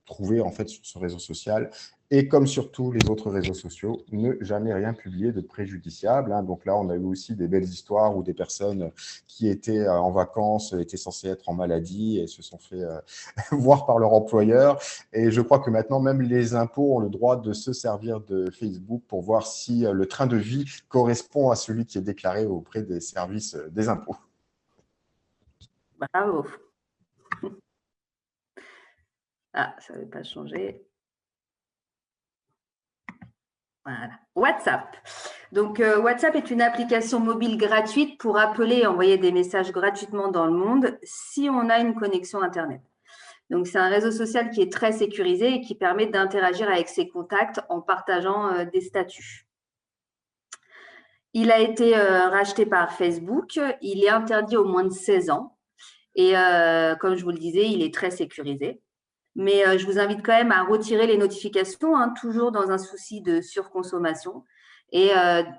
trouvé en fait sur ce réseau social. Et comme sur tous les autres réseaux sociaux, ne jamais rien publier de préjudiciable. Hein. Donc là, on a eu aussi des belles histoires où des personnes qui étaient en vacances étaient censées être en maladie et se sont fait voir par leur employeur. Et je crois que maintenant, même les impôts ont le droit de se servir de Facebook pour voir si le train de vie correspond à celui qui est déclaré auprès des services des impôts. Bravo. Ah, ça n'avait pas changé. Voilà. WhatsApp. Donc, WhatsApp est une application mobile gratuite pour appeler et envoyer des messages gratuitement dans le monde si on a une connexion Internet. Donc, c'est un réseau social qui est très sécurisé et qui permet d'interagir avec ses contacts en partageant des statuts. Il a été racheté par Facebook. Il est interdit aux moins de 16 ans. Et comme je vous le disais, il est très sécurisé. Mais je vous invite quand même à retirer les notifications, hein, toujours dans un souci de surconsommation et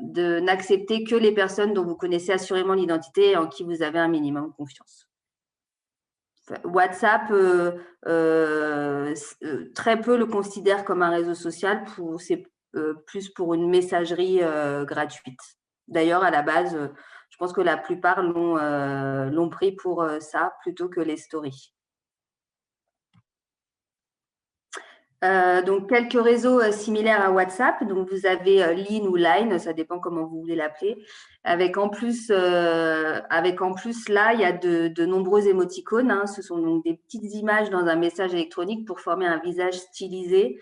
de n'accepter que les personnes dont vous connaissez assurément l'identité et en qui vous avez un minimum confiance. WhatsApp, très peu le considèrent comme un réseau social. C'est plus pour une messagerie gratuite. D'ailleurs, à la base, je pense que la plupart l'ont pris pour ça plutôt que les stories. Donc, quelques réseaux similaires à WhatsApp. Donc, vous avez Line ou Line, ça dépend comment vous voulez l'appeler. Avec en plus là, il y a de nombreux émoticônes, hein. Ce sont donc des petites images dans un message électronique pour former un visage stylisé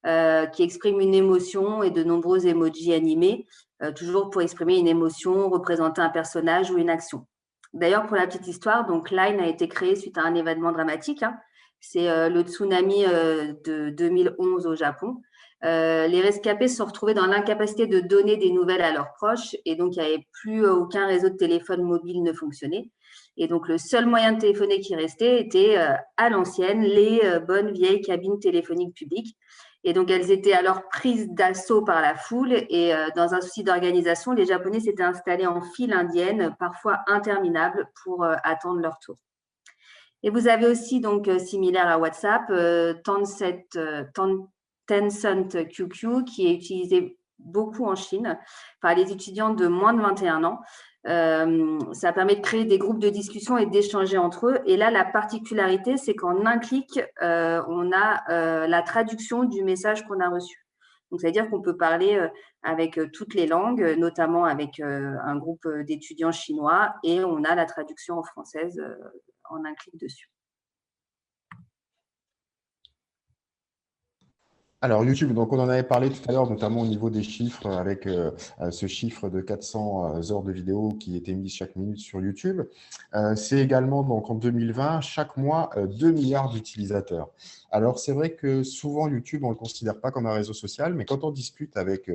qui exprime une émotion, et de nombreux emojis animés, toujours pour exprimer une émotion, représenter un personnage ou une action. D'ailleurs, pour la petite histoire, donc Line a été créé suite à un événement dramatique, hein. C'est le tsunami de 2011 au Japon. Les rescapés se sont retrouvés dans l'incapacité de donner des nouvelles à leurs proches, et donc il n'y avait plus aucun réseau de téléphone mobile ne fonctionnait. Et donc le seul moyen de téléphoner qui restait était à l'ancienne les bonnes vieilles cabines téléphoniques publiques. Et donc elles étaient alors prises d'assaut par la foule, et dans un souci d'organisation, les Japonais s'étaient installés en file indienne, parfois interminable, pour attendre leur tour. Et vous avez aussi, donc similaire à WhatsApp, Tencent QQ, qui est utilisé beaucoup en Chine par les étudiants de moins de 21 ans. Ça permet de créer des groupes de discussion et d'échanger entre eux. Et là, la particularité, c'est qu'en un clic, on a la traduction du message qu'on a reçu. Donc, c'est-à-dire qu'on peut parler avec toutes les langues, notamment avec un groupe d'étudiants chinois, et on a la traduction en française en un clic dessus. Alors YouTube, donc on en avait parlé tout à l'heure, notamment au niveau des chiffres, avec ce chiffre de 400 heures de vidéo qui était mis chaque minute sur YouTube. C'est également, donc en 2020, chaque mois, 2 milliards d'utilisateurs. Alors c'est vrai que souvent YouTube, on ne le considère pas comme un réseau social, mais quand on discute avec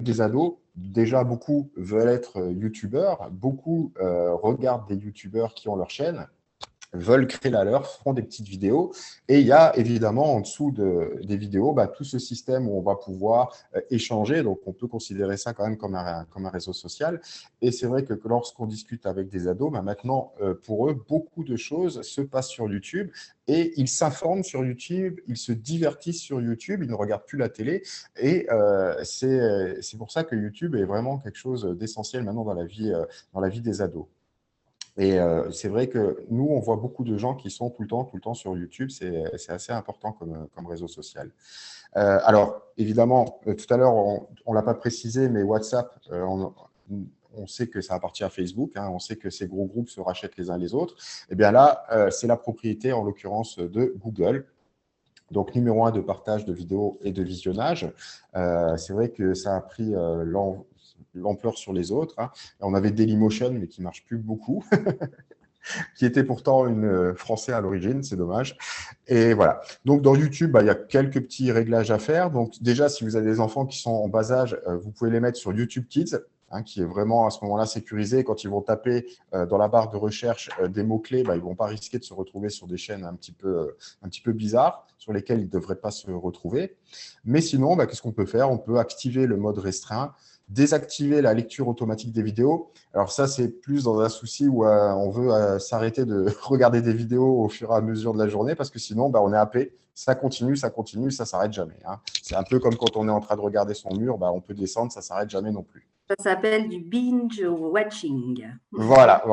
des ados, déjà beaucoup veulent être YouTubeurs, beaucoup regardent des YouTubeurs qui ont leur chaîne, veulent créer la leur, font des petites vidéos. Et il y a évidemment en dessous des vidéos tout ce système où on va pouvoir échanger. Donc, on peut considérer ça quand même comme un réseau social. Et c'est vrai que lorsqu'on discute avec des ados, maintenant, pour eux, beaucoup de choses se passent sur YouTube. Et ils s'informent sur YouTube, ils se divertissent sur YouTube, ils ne regardent plus la télé. Et c'est pour ça que YouTube est vraiment quelque chose d'essentiel maintenant dans la vie des ados. Et c'est vrai que nous, on voit beaucoup de gens qui sont tout le temps sur YouTube. C'est assez important comme réseau social. Alors, évidemment, tout à l'heure, on ne l'a pas précisé, mais WhatsApp, on sait que ça appartient à Facebook, hein, on sait que ces gros groupes se rachètent les uns les autres. Et bien là, c'est la propriété, en l'occurrence, de Google. Donc, numéro 1 de partage de vidéos et de visionnage. C'est vrai que ça a pris l'ampleur sur les autres, hein. On avait Dailymotion, mais qui ne marche plus beaucoup, qui était pourtant une français à l'origine, c'est dommage. Et voilà. Donc, dans YouTube, il y a quelques petits réglages à faire. Donc, déjà, si vous avez des enfants qui sont en bas âge, vous pouvez les mettre sur YouTube Kids, hein, qui est vraiment à ce moment-là sécurisé. Quand ils vont taper dans la barre de recherche des mots-clés, ils ne vont pas risquer de se retrouver sur des chaînes un petit peu bizarres, sur lesquelles ils ne devraient pas se retrouver. Mais sinon, qu'est-ce qu'on peut faire? On peut activer le mode restreint, désactiver la lecture automatique des vidéos. Alors ça, c'est plus dans un souci où on veut s'arrêter de regarder des vidéos au fur et à mesure de la journée, parce que sinon, on est happé. Ça continue, ça s'arrête jamais, hein. C'est un peu comme quand on est en train de regarder son mur, on peut descendre, ça s'arrête jamais non plus. Ça s'appelle du binge watching. Voilà,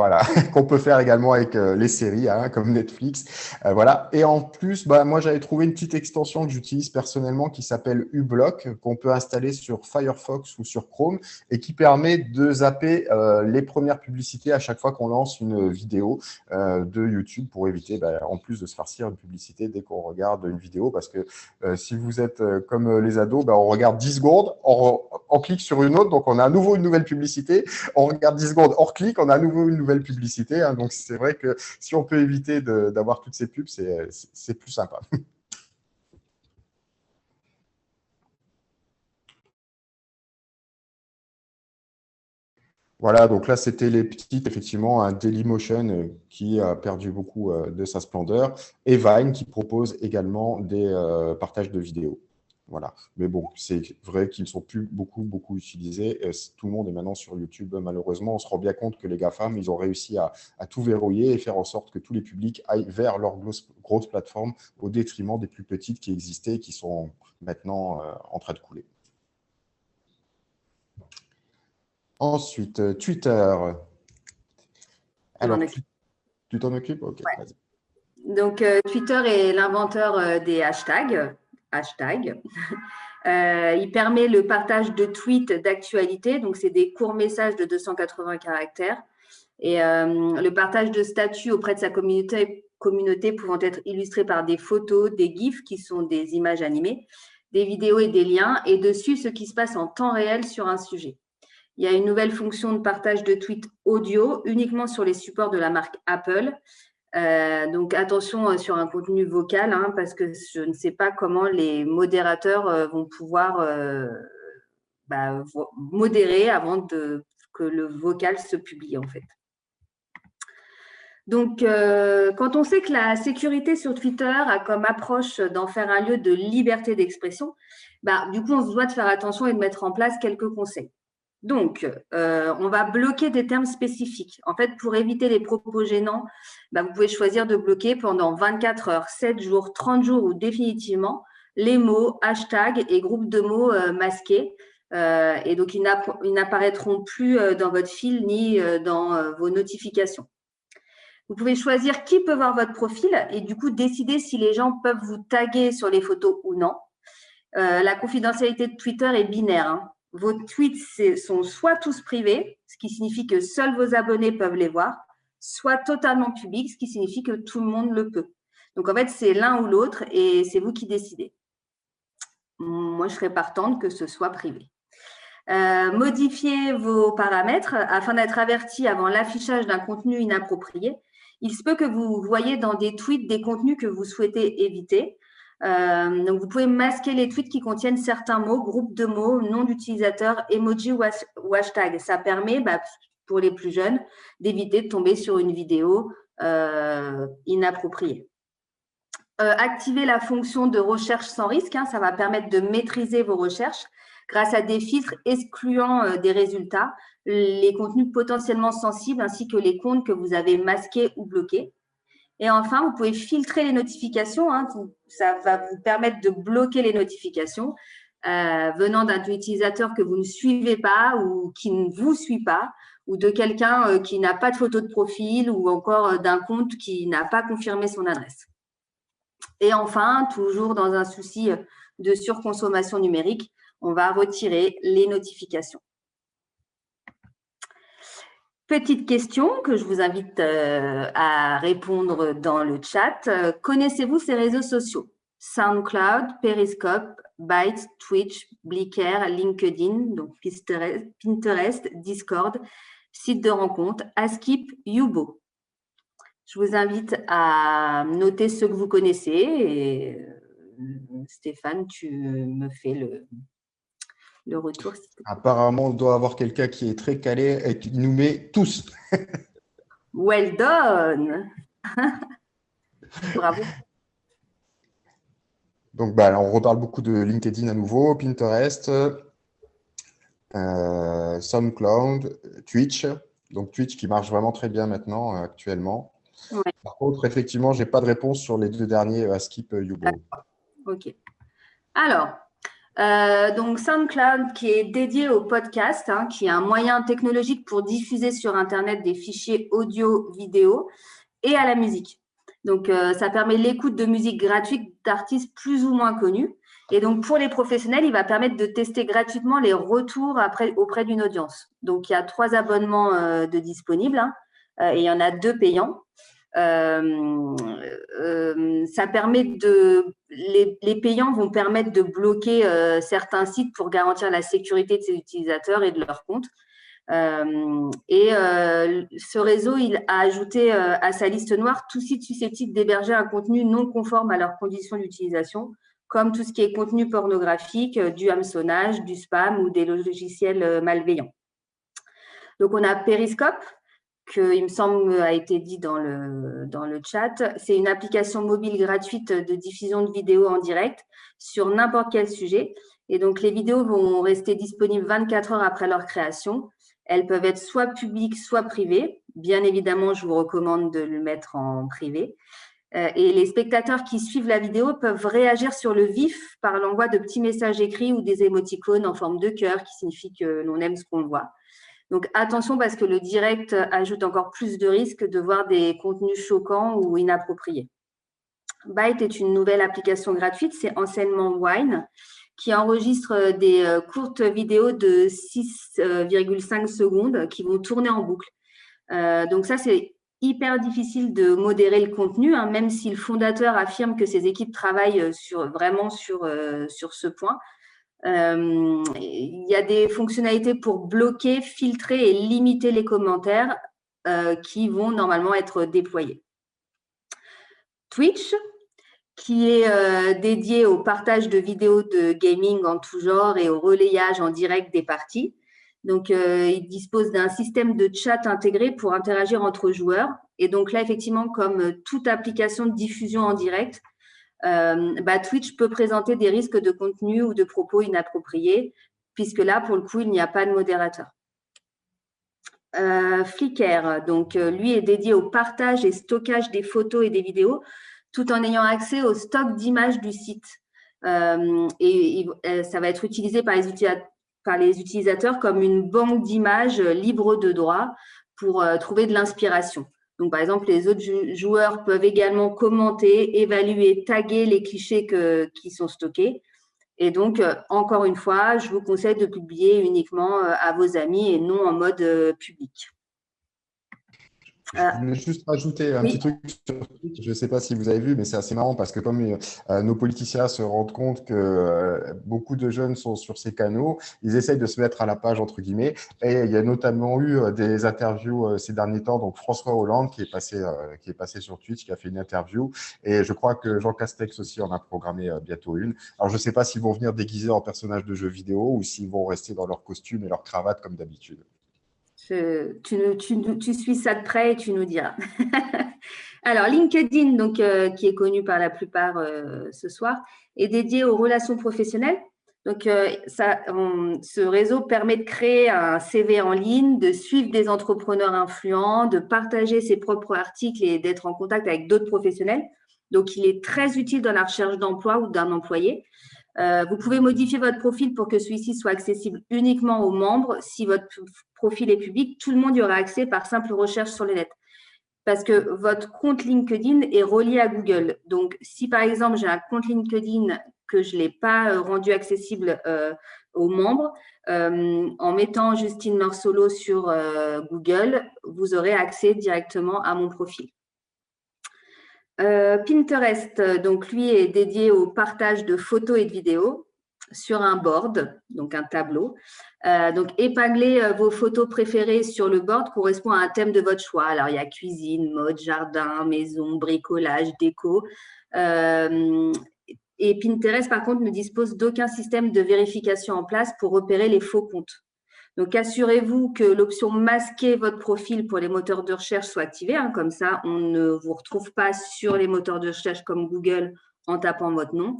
qu'on peut faire également avec les séries, hein, comme Netflix. Voilà. Et en plus, moi, j'avais trouvé une petite extension que j'utilise personnellement qui s'appelle uBlock, qu'on peut installer sur Firefox ou sur Chrome, et qui permet de zapper les premières publicités à chaque fois qu'on lance une vidéo de YouTube, pour éviter, en plus de se farcir une publicité dès qu'on regarde une vidéo, parce que si vous êtes comme les ados, on regarde 10 secondes, on clique sur une autre, donc on a à nouveau une nouvelle publicité, on regarde 10 secondes, on clique, on a à nouveau une nouvelle publicité, hein. Donc c'est vrai que si on peut éviter d'avoir toutes ces pubs, c'est plus sympa. Voilà, donc là, c'était les petites, effectivement, un Dailymotion qui a perdu beaucoup de sa splendeur, et Vine qui propose également des partages de vidéos. Voilà. Mais bon, c'est vrai qu'ils ne sont plus beaucoup utilisés. Tout le monde est maintenant sur YouTube. Malheureusement, on se rend bien compte que les GAFAM, ils ont réussi à tout verrouiller et faire en sorte que tous les publics aillent vers leurs grosses plateformes au détriment des plus petites qui existaient et qui sont maintenant en train de couler. Ensuite, Twitter. Je m'en Alors, occupe. tu t'en occupes? Ok, Ouais. vas-y. Donc, Twitter est l'inventeur des hashtags. Il permet le partage de tweets d'actualité. Donc, c'est des courts messages de 280 caractères. Et le partage de statuts auprès de sa communauté pouvant être illustrés par des photos, des GIFs qui sont des images animées, des vidéos et des liens, et de suivre ce qui se passe en temps réel sur un sujet. Il y a une nouvelle fonction de partage de tweets audio uniquement sur les supports de la marque Apple. Donc attention sur un contenu vocal, hein, parce que je ne sais pas comment les modérateurs vont pouvoir modérer avant que le vocal se publie en fait. Donc, quand on sait que la sécurité sur Twitter a comme approche d'en faire un lieu de liberté d'expression, du coup, on se doit de faire attention et de mettre en place quelques conseils. Donc, on va bloquer des termes spécifiques. En fait, pour éviter les propos gênants, vous pouvez choisir de bloquer pendant 24 heures, 7 jours, 30 jours ou définitivement les mots, hashtags et groupes de mots masqués. Et donc, ils n'apparaîtront plus dans votre fil ni dans vos notifications. Vous pouvez choisir qui peut voir votre profil et du coup décider si les gens peuvent vous taguer sur les photos ou non. La confidentialité de Twitter est binaire. Hein. Vos tweets sont soit tous privés, ce qui signifie que seuls vos abonnés peuvent les voir, soit totalement publics, ce qui signifie que tout le monde le peut. Donc en fait, c'est l'un ou l'autre et c'est vous qui décidez. Moi, je serais partante que ce soit privé. Modifiez vos paramètres afin d'être averti avant l'affichage d'un contenu inapproprié. Il se peut que vous voyez dans des tweets des contenus que vous souhaitez éviter. Donc, vous pouvez masquer les tweets qui contiennent certains mots, groupes de mots, noms d'utilisateurs, emojis ou hashtags. Ça permet, pour les plus jeunes, d'éviter de tomber sur une vidéo inappropriée. Activez la fonction de recherche sans risque. Ça va permettre de maîtriser vos recherches grâce à des filtres excluant des résultats, les contenus potentiellement sensibles ainsi que les comptes que vous avez masqués ou bloqués. Et enfin, vous pouvez filtrer les notifications. Ça va vous permettre de bloquer les notifications venant d'un utilisateur que vous ne suivez pas ou qui ne vous suit pas, ou de quelqu'un qui n'a pas de photo de profil ou encore d'un compte qui n'a pas confirmé son adresse. Et enfin, toujours dans un souci de surconsommation numérique, on va retirer les notifications. Petite question que je vous invite à répondre dans le chat. Connaissez-vous ces réseaux sociaux? SoundCloud, Periscope, Byte, Twitch, Blicker, LinkedIn, donc Pinterest, Discord, site de rencontre, Askip, Yubo. Je vous invite à noter ceux que vous connaissez et Stéphane, tu me fais le retour. Apparemment, on doit avoir quelqu'un qui est très calé et qui nous met tous. Well done. Bravo. Donc, on reparle beaucoup de LinkedIn à nouveau, Pinterest, SoundCloud, Twitch. Donc, Twitch qui marche vraiment très bien maintenant, actuellement. Ouais. Par contre, effectivement, je n'ai pas de réponse sur les deux derniers, Askip, Yubo. Ok. Alors, donc SoundCloud qui est dédié au podcast, qui est un moyen technologique pour diffuser sur Internet des fichiers audio, vidéo et à la musique. Donc, ça permet l'écoute de musique gratuite d'artistes plus ou moins connus. Et donc, pour les professionnels, il va permettre de tester gratuitement les retours auprès d'une audience. Donc, il y a 3 abonnements de disponibles et il y en a 2 payants. Ça permet les payants vont permettre de bloquer certains sites pour garantir la sécurité de ses utilisateurs et de leurs comptes. Ce réseau, il a ajouté à sa liste noire tout site susceptible d'héberger un contenu non conforme à leurs conditions d'utilisation, comme tout ce qui est contenu pornographique, du hameçonnage, du spam ou des logiciels malveillants. Donc, on a Periscope, il me semble a été dit dans le chat. C'est une application mobile gratuite de diffusion de vidéos en direct sur n'importe quel sujet. Et donc, les vidéos vont rester disponibles 24 heures après leur création. Elles peuvent être soit publiques, soit privées. Bien évidemment, je vous recommande de le mettre en privé. Et les spectateurs qui suivent la vidéo peuvent réagir sur le vif par l'envoi de petits messages écrits ou des émoticônes en forme de cœur qui signifient que l'on aime ce qu'on voit. Donc, attention parce que le direct ajoute encore plus de risques de voir des contenus choquants ou inappropriés. Byte est une nouvelle application gratuite, c'est Enseignement Wine, qui enregistre des courtes vidéos de 6,5 secondes qui vont tourner en boucle. Donc ça, c'est hyper difficile de modérer le contenu, hein, même si le fondateur affirme que ses équipes travaillent vraiment sur ce point. Il y a des fonctionnalités pour bloquer, filtrer et limiter les commentaires qui vont normalement être déployés. Twitch, qui est dédié au partage de vidéos de gaming en tout genre et au relayage en direct des parties. Donc, il dispose d'un système de chat intégré pour interagir entre joueurs. Et donc là, effectivement, comme toute application de diffusion en direct, Twitch peut présenter des risques de contenu ou de propos inappropriés, puisque là, pour le coup, il n'y a pas de modérateur. Flickr, donc lui est dédié au partage et stockage des photos et des vidéos, tout en ayant accès au stock d'images du site. Ça va être utilisé par les utilisateurs comme une banque d'images libre de droit pour trouver de l'inspiration. Donc, par exemple, les autres joueurs peuvent également commenter, évaluer, taguer les clichés qui sont stockés. Et donc, encore une fois, je vous conseille de publier uniquement à vos amis et non en mode public. Je voulais juste rajouter un petit truc sur Twitch. Je ne sais pas si vous avez vu, mais c'est assez marrant parce que comme nos politiciens se rendent compte que beaucoup de jeunes sont sur ces canaux, ils essayent de se mettre à la page, entre guillemets. Et il y a notamment eu des interviews ces derniers temps. Donc, François Hollande qui est passé sur Twitch, qui a fait une interview. Et je crois que Jean Castex aussi en a programmé bientôt une. Alors, je ne sais pas s'ils vont venir déguisés en personnages de jeux vidéo ou s'ils vont rester dans leur costume et leur cravate comme d'habitude. Tu suis ça de près et tu nous diras. Alors, LinkedIn, donc, qui est connu par la plupart ce soir, est dédié aux relations professionnelles. Donc, ce réseau permet de créer un CV en ligne, de suivre des entrepreneurs influents, de partager ses propres articles et d'être en contact avec d'autres professionnels. Donc, il est très utile dans la recherche d'emploi ou d'un employé. Vous pouvez modifier votre profil pour que celui-ci soit accessible uniquement aux membres. Si votre profil est public, tout le monde y aura accès par simple recherche sur le net. Parce que votre compte LinkedIn est relié à Google. Donc, si par exemple, j'ai un compte LinkedIn que je ne l'ai pas rendu accessible aux membres, en mettant Justine Meursault sur Google, vous aurez accès directement à mon profil. Pinterest, donc lui est dédié au partage de photos et de vidéos sur un board, donc un tableau. Donc, épingler vos photos préférées sur le board correspond à un thème de votre choix. Alors, il y a cuisine, mode, jardin, maison, bricolage, déco. Et Pinterest, par contre, ne dispose d'aucun système de vérification en place pour repérer les faux comptes. Donc, assurez-vous que l'option « Masquer votre profil » pour les moteurs de recherche soit activée. Hein, comme ça, on ne vous retrouve pas sur les moteurs de recherche comme Google en tapant votre nom.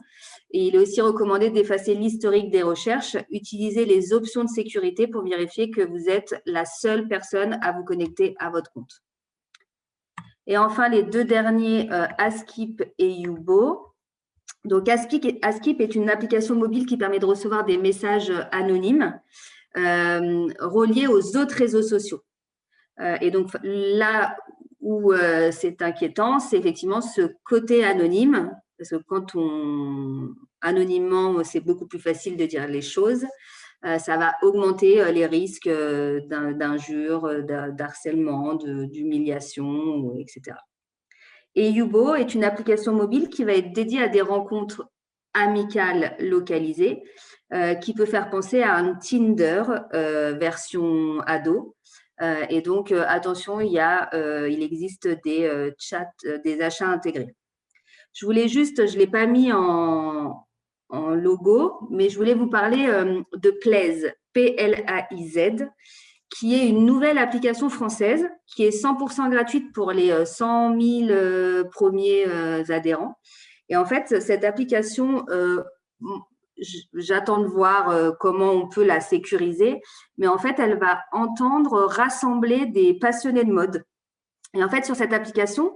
Et il est aussi recommandé d'effacer l'historique des recherches. Utilisez les options de sécurité pour vérifier que vous êtes la seule personne à vous connecter à votre compte. Et enfin, les deux derniers, Askip et Yubo. Donc, Askip est une application mobile qui permet de recevoir des messages anonymes reliés aux autres réseaux sociaux. Et donc, là où c'est inquiétant, c'est effectivement ce côté anonyme, parce que anonymement, c'est beaucoup plus facile de dire les choses. Ça va augmenter les risques d'injures, d'harcèlement, d'humiliation, etc. Et Yubo est une application mobile qui va être dédiée à des rencontres amicales localisées, qui peut faire penser à un Tinder version ado. Et donc, attention, il existe des chats, des achats intégrés. Je ne l'ai pas mis en logo, mais je voulais vous parler de Plaiz, Plaiz, qui est une nouvelle application française qui est 100% gratuite pour les 100 000 premiers adhérents. Et en fait, cette application, j'attends de voir comment on peut la sécuriser, mais en fait, elle va entendre rassembler des passionnés de mode. Et en fait, sur cette application,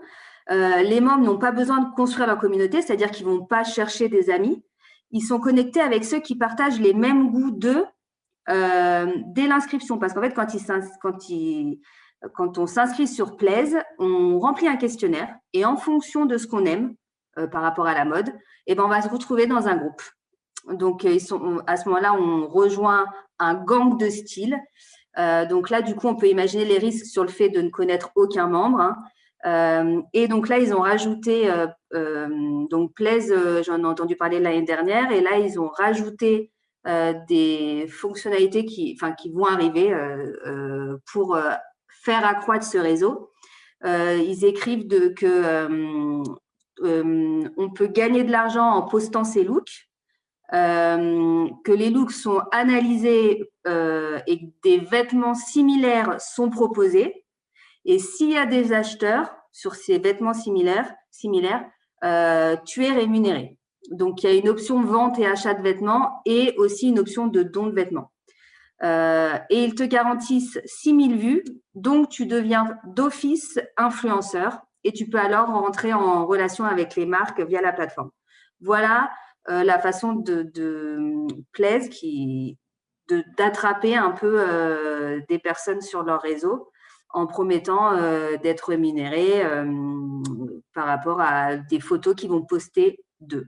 les membres n'ont pas besoin de construire leur communauté, c'est-à-dire qu'ils ne vont pas chercher des amis. Ils sont connectés avec ceux qui partagent les mêmes goûts d'eux dès l'inscription. Parce qu'en fait, quand on s'inscrit sur Plaise, on remplit un questionnaire et en fonction de ce qu'on aime par rapport à la mode, eh ben, on va se retrouver dans un groupe. Donc, à ce moment-là, on rejoint un gang de styles. Donc là, du coup, on peut imaginer les risques sur le fait de ne connaître aucun membre. Hein. Et donc là, ils ont rajouté, donc Plaise, j'en ai entendu parler l'année dernière, et là, ils ont rajouté des fonctionnalités qui vont arriver pour faire accroître ce réseau. Ils écrivent on peut gagner de l'argent en postant ses looks. Que les looks sont analysés et que des vêtements similaires sont proposés. Et s'il y a des acheteurs sur ces vêtements similaires, tu es rémunéré. Donc, il y a une option vente et achat de vêtements et aussi une option de don de vêtements. Et ils te garantissent 6 000 vues, donc tu deviens d'office influenceur et tu peux alors rentrer en relation avec les marques via la plateforme. Voilà la façon de Plaise d'attraper un peu des personnes sur leur réseau en promettant d'être rémunérés par rapport à des photos qu'ils vont poster d'eux.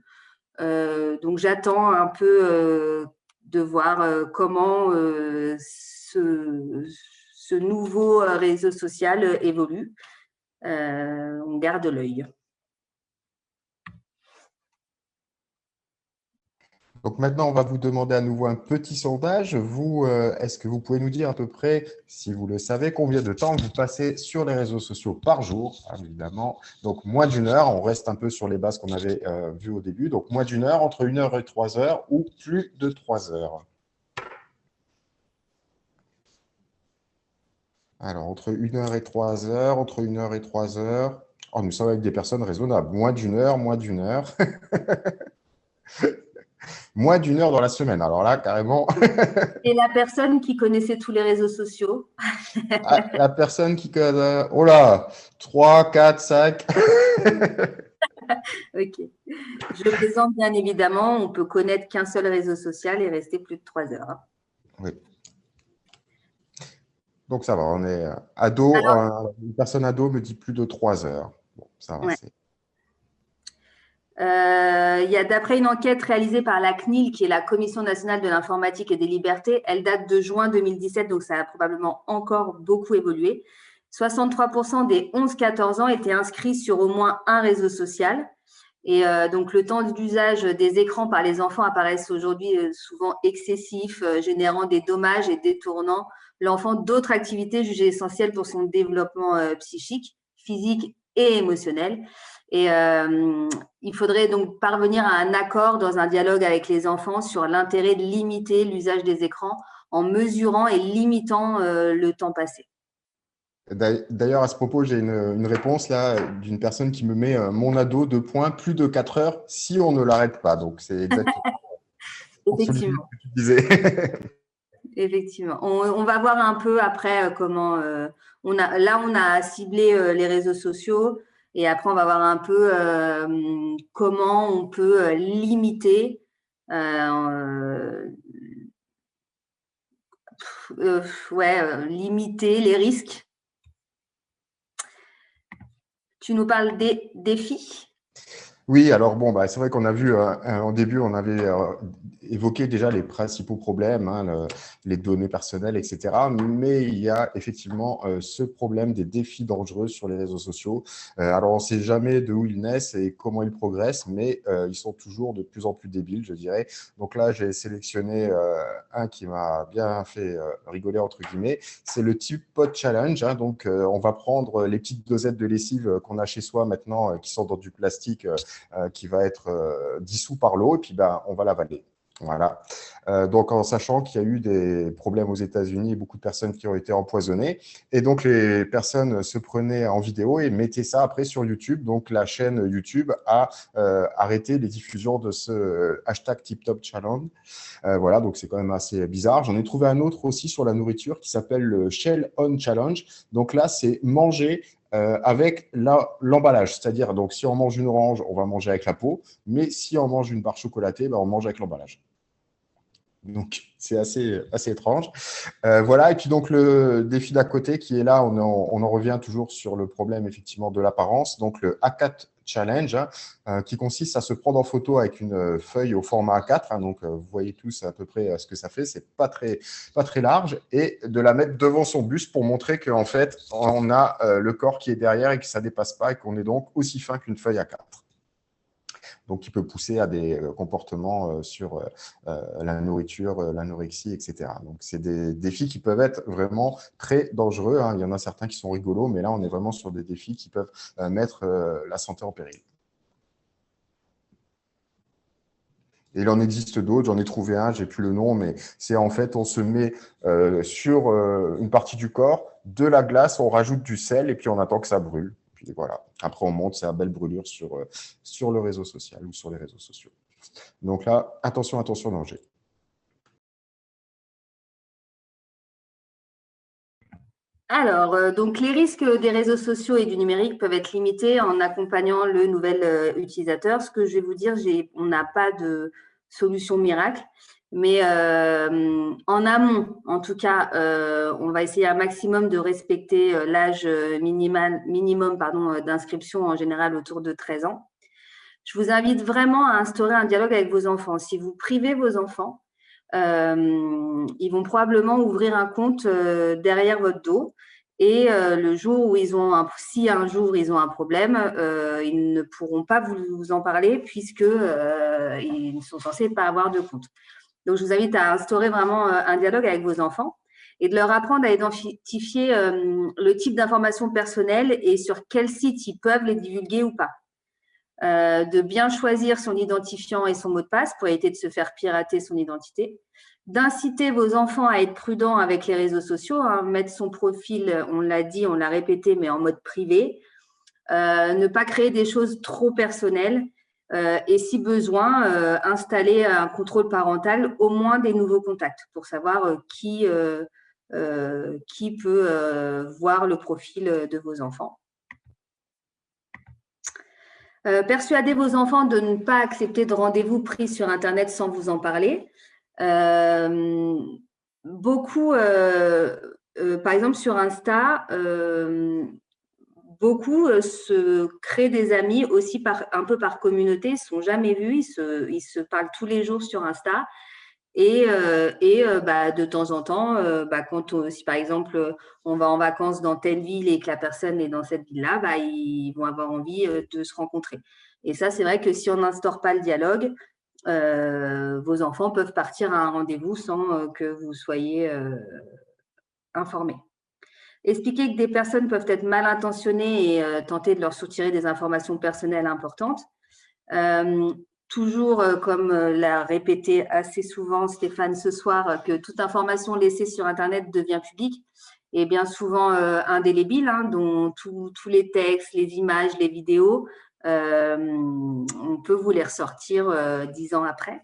Donc, j'attends un peu de voir comment ce nouveau réseau social évolue. On garde l'œil. Donc maintenant, on va vous demander à nouveau un petit sondage. Vous, est-ce que vous pouvez nous dire à peu près, si vous le savez, combien de temps vous passez sur les réseaux sociaux par jour, évidemment. Donc moins d'une heure, on reste un peu sur les bases qu'on avait vues au début. Donc moins d'une heure, entre 1 heure et 3 heures ou plus de 3 heures. Alors, entre 1 heure et 3 heures, entre 1 heure et 3 heures. Oh, nous sommes avec des personnes raisonnables. Moins d'une heure, moins d'une heure. Moins d'une heure dans la semaine. Alors là, carrément. Et la personne qui connaissait tous les réseaux sociaux? La personne qui connaît. Oh là, 3, 4, 5. Ok. Je plaisante bien évidemment. On peut connaître qu'un seul réseau social et rester plus de 3 heures. Oui. Donc ça va, on est ado. Alors, une personne ado me dit plus de 3 heures. Bon, ça va. Ouais. Il y a d'après une enquête réalisée par la CNIL, qui est la Commission nationale de l'informatique et des libertés, elle date de juin 2017, donc ça a probablement encore beaucoup évolué. 63% des 11-14 ans étaient inscrits sur au moins un réseau social. Et donc, le temps d'usage des écrans par les enfants apparaissent aujourd'hui souvent excessif, générant des dommages et détournant l'enfant d'autres activités jugées essentielles pour son développement psychique, physique et émotionnel. Et il faudrait donc parvenir à un accord dans un dialogue avec les enfants sur l'intérêt de limiter l'usage des écrans en mesurant et limitant le temps passé. D'ailleurs, à ce propos, j'ai une réponse là d'une personne qui me met mon ado de points, plus de 4 heures si on ne l'arrête pas. Donc, c'est exactement Effectivement. ce que tu disais. Effectivement. On va voir un peu après comment on a ciblé les réseaux sociaux et après on va voir un peu comment on peut limiter limiter les risques. Tu nous parles des défis? Oui, alors bon, c'est vrai qu'on a vu en début, on avait évoqué déjà les principaux problèmes, hein, les données personnelles, etc. Mais il y a effectivement ce problème des défis dangereux sur les réseaux sociaux. Alors, on ne sait jamais de où ils naissent et comment ils progressent, mais ils sont toujours de plus en plus débiles, je dirais. Donc là, j'ai sélectionné un qui m'a bien fait rigoler, entre guillemets. C'est le type Pod Challenge. Hein, donc, on va prendre les petites dosettes de lessive qu'on a chez soi maintenant, qui sont dans du plastique, qui va être dissous par l'eau, et puis on va l'avaler. Voilà. Donc, en sachant qu'il y a eu des problèmes aux États-Unis, beaucoup de personnes qui ont été empoisonnées. Et donc, les personnes se prenaient en vidéo et mettaient ça après sur YouTube. Donc, la chaîne YouTube a arrêté les diffusions de ce hashtag TipTop Challenge. Voilà, donc c'est quand même assez bizarre. J'en ai trouvé un autre aussi sur la nourriture qui s'appelle le Shell On Challenge. Donc là, c'est manger avec l'emballage. C'est-à-dire, donc, si on mange une orange, on va manger avec la peau. Mais si on mange une barre chocolatée, ben, on mange avec l'emballage. Donc, c'est assez étrange. Voilà, et puis donc le défi d'à côté qui est là, on en revient toujours sur le problème effectivement de l'apparence. Donc le A4 Challenge, hein, qui consiste à se prendre en photo avec une feuille au format A4. Hein, donc vous voyez tous à peu près ce que ça fait, c'est pas très large, et de la mettre devant son buste pour montrer qu'en fait on a le corps qui est derrière et que ça dépasse pas et qu'on est donc aussi fin qu'une feuille A4. Donc qui peut pousser à des comportements sur la nourriture, l'anorexie, etc. Donc, c'est des défis qui peuvent être vraiment très dangereux, hein. Il y en a certains qui sont rigolos, mais là, on est vraiment sur des défis qui peuvent mettre la santé en péril. Et il en existe d'autres, j'en ai trouvé un, j'ai plus le nom, mais c'est en fait, on se met sur une partie du corps, de la glace, on rajoute du sel et puis on attend que ça brûle. Puis voilà, après on monte, c'est la belle brûlure sur le réseau social ou sur les réseaux sociaux. Donc là, attention, attention, danger. Alors, donc les risques des réseaux sociaux et du numérique peuvent être limités en accompagnant le nouvel utilisateur. Ce que je vais vous dire, on n'a pas de solution miracle, mais en amont, en tout cas, on va essayer un maximum de respecter l'âge minimum d'inscription, en général autour de 13 ans. Je vous invite vraiment à instaurer un dialogue avec vos enfants. Si vous privez vos enfants, ils vont probablement ouvrir un compte derrière votre dos. Et le jour où si un jour ils ont un problème, ils ne pourront pas vous en parler puisque ils sont censés pas avoir de compte. Donc, je vous invite à instaurer vraiment un dialogue avec vos enfants et de leur apprendre à identifier le type d'informations personnelles et sur quel site ils peuvent les divulguer ou pas. De bien choisir son identifiant et son mot de passe pour éviter de se faire pirater son identité, d'inciter vos enfants à être prudents avec les réseaux sociaux, hein, mettre son profil, on l'a dit, on l'a répété, mais en mode privé, ne pas créer des choses trop personnelles et si besoin, installer un contrôle parental au moins des nouveaux contacts pour savoir qui peut voir le profil de vos enfants. Persuadez vos enfants de ne pas accepter de rendez-vous pris sur Internet sans vous en parler. Beaucoup, par exemple sur Insta, beaucoup se créent des amis aussi un peu par communauté, ils ne se sont jamais vus, ils se parlent tous les jours sur Insta. Et de temps en temps, si par exemple on va en vacances dans telle ville et que la personne est dans cette ville-là, ils vont avoir envie de se rencontrer. Et ça, c'est vrai que si on n'instaure pas le dialogue, vos enfants peuvent partir à un rendez-vous sans que vous soyez informés. Expliquer que des personnes peuvent être mal intentionnées et tenter de leur soutirer des informations personnelles importantes. Toujours, comme l'a répété assez souvent Stéphane ce soir, que toute information laissée sur Internet devient publique et bien souvent indélébile, hein, dont tous les textes, les images, les vidéos, on peut vous les ressortir 10 ans après.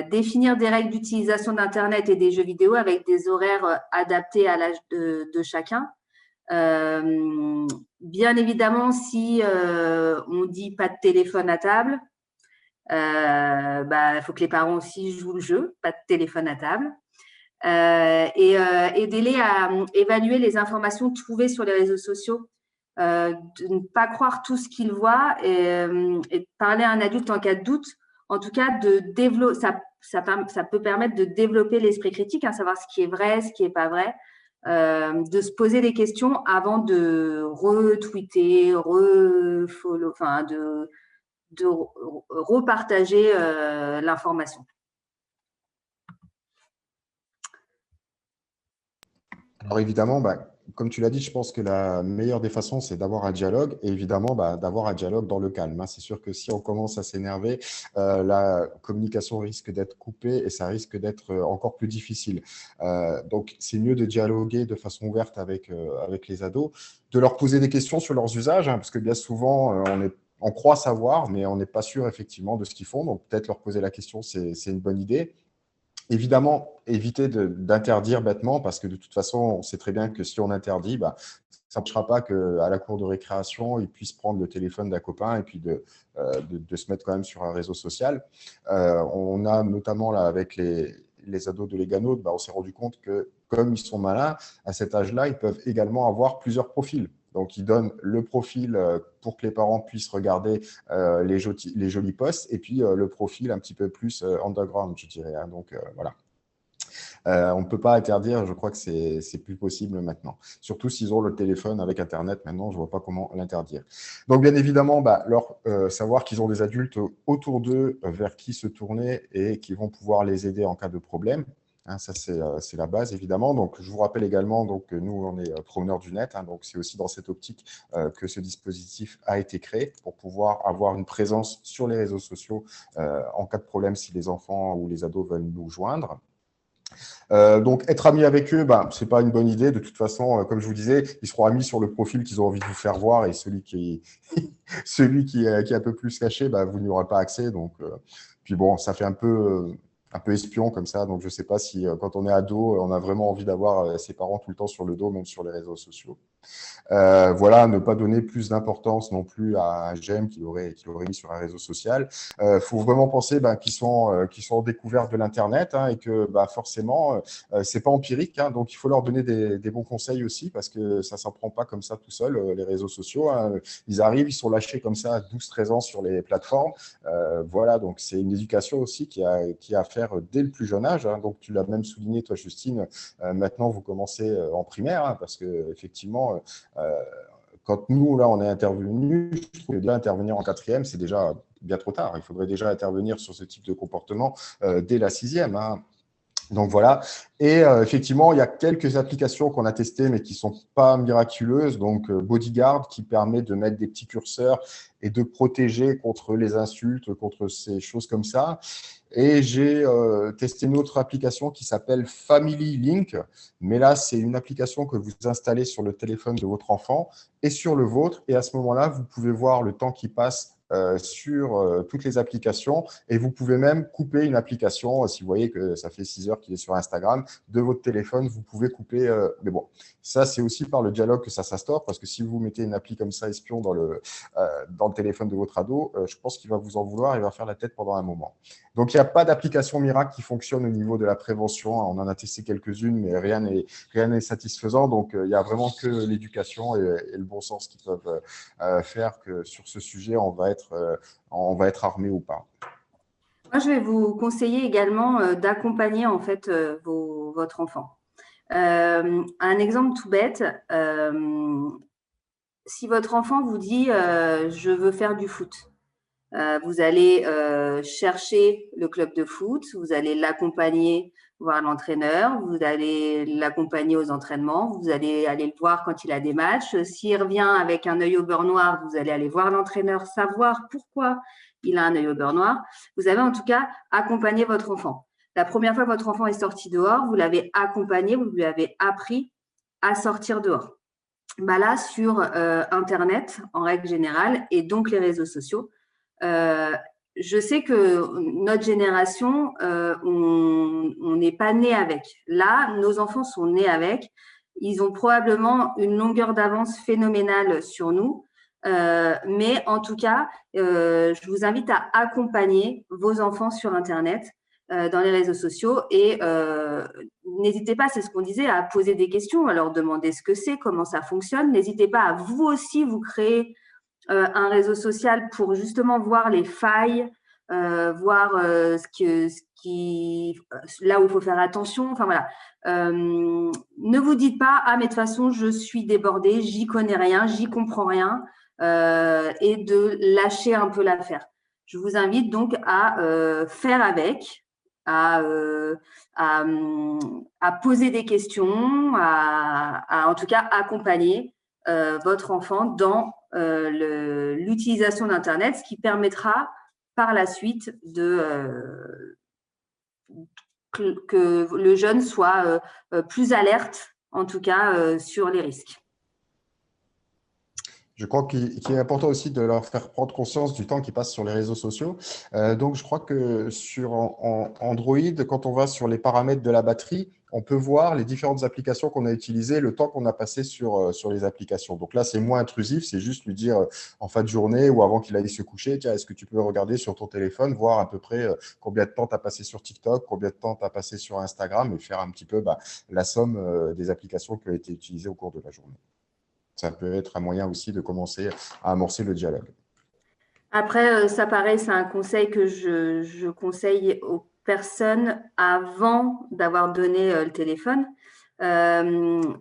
Définir des règles d'utilisation d'Internet et des jeux vidéo avec des horaires adaptés à l'âge de chacun. Bien évidemment, si on dit pas de téléphone à table, faut que les parents aussi jouent le jeu, pas de téléphone à table. Et aider-les à évaluer les informations trouvées sur les réseaux sociaux, de ne pas croire tout ce qu'ils voient et de parler à un adulte en cas de doute. En tout cas, ça peut permettre de développer l'esprit critique, hein, savoir ce qui est vrai, ce qui n'est pas vrai. De se poser des questions avant de retweeter, refollow, enfin de repartager l'information. Alors évidemment, comme tu l'as dit, je pense que la meilleure des façons, c'est d'avoir un dialogue et évidemment d'avoir un dialogue dans le calme, hein. C'est sûr que si on commence à s'énerver, la communication risque d'être coupée et ça risque d'être encore plus difficile. Donc, c'est mieux de dialoguer de façon ouverte avec les ados, de leur poser des questions sur leurs usages, hein, parce que bien souvent, on croit savoir, mais on n'est pas sûr effectivement de ce qu'ils font. Donc, peut-être leur poser la question, c'est une bonne idée. Évidemment, éviter d'interdire bêtement, parce que de toute façon, on sait très bien que si on interdit, ça n'empêchera pas qu'à la cour de récréation, ils puissent prendre le téléphone d'un copain et puis de se mettre quand même sur un réseau social. On a notamment là, avec les ados de Legano, on s'est rendu compte que comme ils sont malins, à cet âge-là, ils peuvent également avoir plusieurs profils. Donc, ils donnent le profil pour que les parents puissent regarder les jolis posts et puis le profil un petit peu plus underground, je dirais, hein. Donc, voilà. On ne peut pas interdire, je crois que c'est plus possible maintenant. Surtout s'ils ont le téléphone avec Internet maintenant, je ne vois pas comment l'interdire. Donc, bien évidemment, leur savoir qu'ils ont des adultes autour d'eux vers qui se tourner et qui vont pouvoir les aider en cas de problème. Hein, ça, c'est la base, évidemment. Donc, je vous rappelle également donc, que nous, on est promeneurs du net. Hein, donc, c'est aussi dans cette optique que ce dispositif a été créé pour pouvoir avoir une présence sur les réseaux sociaux en cas de problème si les enfants ou les ados veulent nous joindre. Donc, être ami avec eux, ce n'est pas une bonne idée. De toute façon, comme je vous disais, ils seront amis sur le profil qu'ils ont envie de vous faire voir et celui celui qui est un peu plus caché, vous n'y aurez pas accès. Donc, puis bon, ça fait un peu espion comme ça. Donc, je ne sais pas si quand on est ado, on a vraiment envie d'avoir ses parents tout le temps sur le dos, même sur les réseaux sociaux. Voilà, ne pas donner plus d'importance non plus à un j'aime qu'il aurait mis sur un réseau social. Faut vraiment penser qu'ils sont découverts de l'internet, hein, et que forcément c'est pas empirique, hein, donc il faut leur donner des bons conseils aussi parce que ça s'en prend pas comme ça tout seul, les réseaux sociaux, hein. Ils arrivent, ils sont lâchés comme ça à 12-13 ans sur les plateformes. Voilà, donc c'est une éducation aussi qui a à faire dès le plus jeune âge, hein. Donc tu l'as même souligné toi Justine, maintenant vous commencez en primaire, hein, parce que effectivement quand nous, là, on est intervenu, je trouve que déjà intervenir en quatrième, c'est déjà bien trop tard. Il faudrait déjà intervenir sur ce type de comportement dès la sixième, hein. Donc voilà. Et effectivement, il y a quelques applications qu'on a testées, mais qui ne sont pas miraculeuses. Donc Bodyguard, qui permet de mettre des petits curseurs et de protéger contre les insultes, contre ces choses comme ça. Et j'ai testé une autre application qui s'appelle Family Link. Mais là, c'est une application que vous installez sur le téléphone de votre enfant et sur le vôtre. Et à ce moment-là, vous pouvez voir le temps qui passe sur toutes les applications et vous pouvez même couper une application. Si vous voyez que ça fait 6 heures qu'il est sur Instagram, de votre téléphone, vous pouvez couper. Mais bon, ça, c'est aussi par le dialogue que ça s'instaure parce que si vous mettez une appli comme ça, espion, dans le téléphone de votre ado, je pense qu'il va vous en vouloir et va faire la tête pendant un moment. Donc, il n'y a pas d'application miracle qui fonctionne au niveau de la prévention. On en a testé quelques-unes, mais rien n'est satisfaisant. Donc, il n'y a vraiment que l'éducation et le bon sens qui peuvent faire que sur ce sujet, on va être armé ou pas. Moi, je vais vous conseiller également d'accompagner en fait votre enfant. Un exemple tout bête, si votre enfant vous dit je veux faire du foot, vous allez chercher le club de foot, vous allez l'accompagner voir l'entraîneur, vous allez l'accompagner aux entraînements, vous allez aller le voir quand il a des matchs. S'il revient avec un œil au beurre noir, vous allez aller voir l'entraîneur, savoir pourquoi il a un œil au beurre noir. Vous avez en tout cas accompagné votre enfant. La première fois que votre enfant est sorti dehors, vous l'avez accompagné, vous lui avez appris à sortir dehors. Là, sur Internet, en règle générale, et donc les réseaux sociaux, je sais que notre génération, on n'est pas né avec. Là, nos enfants sont nés avec. Ils ont probablement une longueur d'avance phénoménale sur nous. Mais en tout cas, je vous invite à accompagner vos enfants sur Internet, dans les réseaux sociaux et n'hésitez pas, c'est ce qu'on disait, à poser des questions, à leur demander ce que c'est, comment ça fonctionne. N'hésitez pas à vous aussi vous créer un réseau social pour justement voir les failles, voir là où il faut faire attention. Enfin voilà. Ne vous dites pas ah mais de toute façon je suis débordée, j'y connais rien, j'y comprends rien, et de lâcher un peu l'affaire. Je vous invite donc à faire avec, à poser des questions, en tout cas accompagner votre enfant dans l'utilisation d'Internet, ce qui permettra par la suite que le jeune soit plus alerte, en tout cas, sur les risques. Je crois qu'il est important aussi de leur faire prendre conscience du temps qu'ils passent sur les réseaux sociaux. Donc, je crois que sur Android, quand on va sur les paramètres de la batterie, on peut voir les différentes applications qu'on a utilisées, le temps qu'on a passé sur les applications. Donc là, c'est moins intrusif, c'est juste lui dire en fin de journée ou avant qu'il aille se coucher, tiens, est-ce que tu peux regarder sur ton téléphone, voir à peu près combien de temps tu as passé sur TikTok, combien de temps tu as passé sur Instagram et faire un petit peu la somme des applications qui ont été utilisées au cours de la journée. Ça peut être un moyen aussi de commencer à amorcer le dialogue. Après, ça pareil, c'est un conseil que je conseille aux personnes avant d'avoir donné le téléphone. Le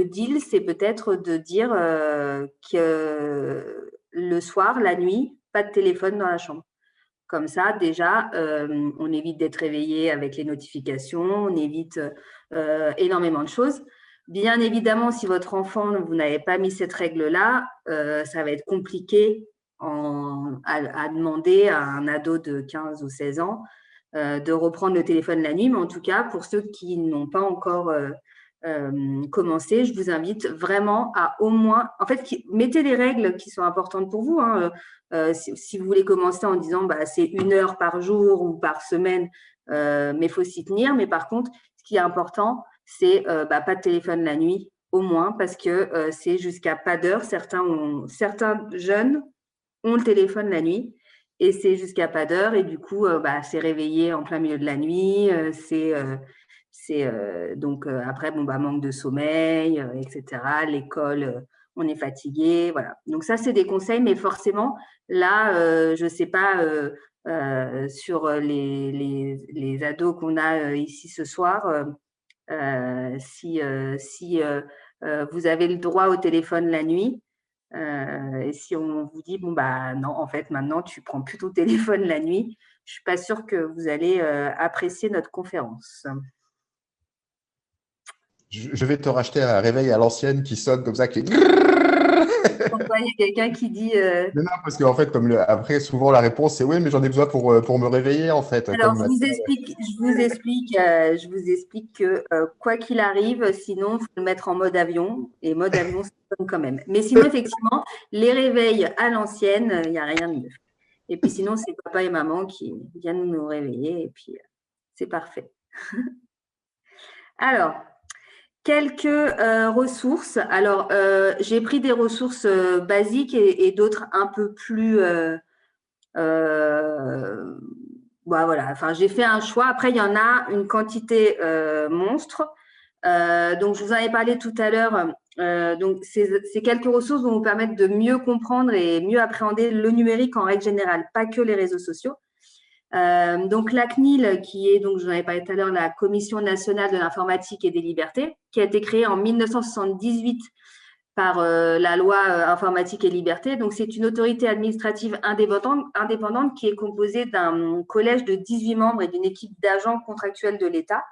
deal, c'est peut-être de dire que le soir, la nuit, pas de téléphone dans la chambre. Comme ça, déjà, on évite d'être réveillé avec les notifications, on évite énormément de choses. Bien évidemment, si votre enfant, vous n'avez pas mis cette règle-là, ça va être compliqué à demander à un ado de 15 ou 16 ans de reprendre le téléphone la nuit. Mais en tout cas, pour ceux qui n'ont pas encore commencé, je vous invite vraiment à au moins… En fait, mettez des règles qui sont importantes pour vous. Si vous voulez commencer en disant c'est 1 heure par jour ou par semaine, mais il faut s'y tenir. Mais par contre, ce qui est important, c'est pas de téléphone la nuit, au moins, parce que c'est jusqu'à pas d'heure. Certains jeunes ont le téléphone la nuit et c'est jusqu'à pas d'heure. Et du coup, c'est réveillé en plein milieu de la nuit. Donc, après, manque de sommeil, etc. L'école, on est fatigué. Voilà. Donc, ça, c'est des conseils, mais forcément, là, je ne sais pas sur les ados qu'on a ici ce soir, si vous avez le droit au téléphone la nuit, et si on vous dit, non, en fait, maintenant, tu prends plus ton téléphone la nuit, je ne suis pas sûre que vous allez apprécier notre conférence. Je vais te racheter un réveil à l'ancienne qui sonne comme ça, qui… Pourquoi il y a quelqu'un qui dit… Non, parce qu'en fait, après, souvent la réponse c'est oui, mais j'en ai besoin pour me réveiller en fait. Alors, je vous explique que quoi qu'il arrive, sinon, il faut le mettre en mode avion. Et mode avion, ça sonne quand même. Mais sinon, effectivement, les réveils à l'ancienne, il n'y a rien de mieux. Et puis sinon, c'est papa et maman qui viennent nous réveiller. Et puis, c'est parfait. Alors, quelques ressources. Alors, j'ai pris des ressources basiques et d'autres un peu plus… voilà. Enfin, j'ai fait un choix. Après, il y en a une quantité monstre. Donc, je vous en ai parlé tout à l'heure. Donc, c'est quelques ressources vont vous permettre de mieux comprendre et mieux appréhender le numérique en règle générale, pas que les réseaux sociaux. Donc, la CNIL, qui est, donc, je vous en ai parlé tout à l'heure, la Commission nationale de l'informatique et des libertés, qui a été créée en 1978 par la loi informatique et liberté. Donc, c'est une autorité administrative indépendante qui est composée d'un collège de 18 membres et d'une équipe d'agents contractuels de l'État.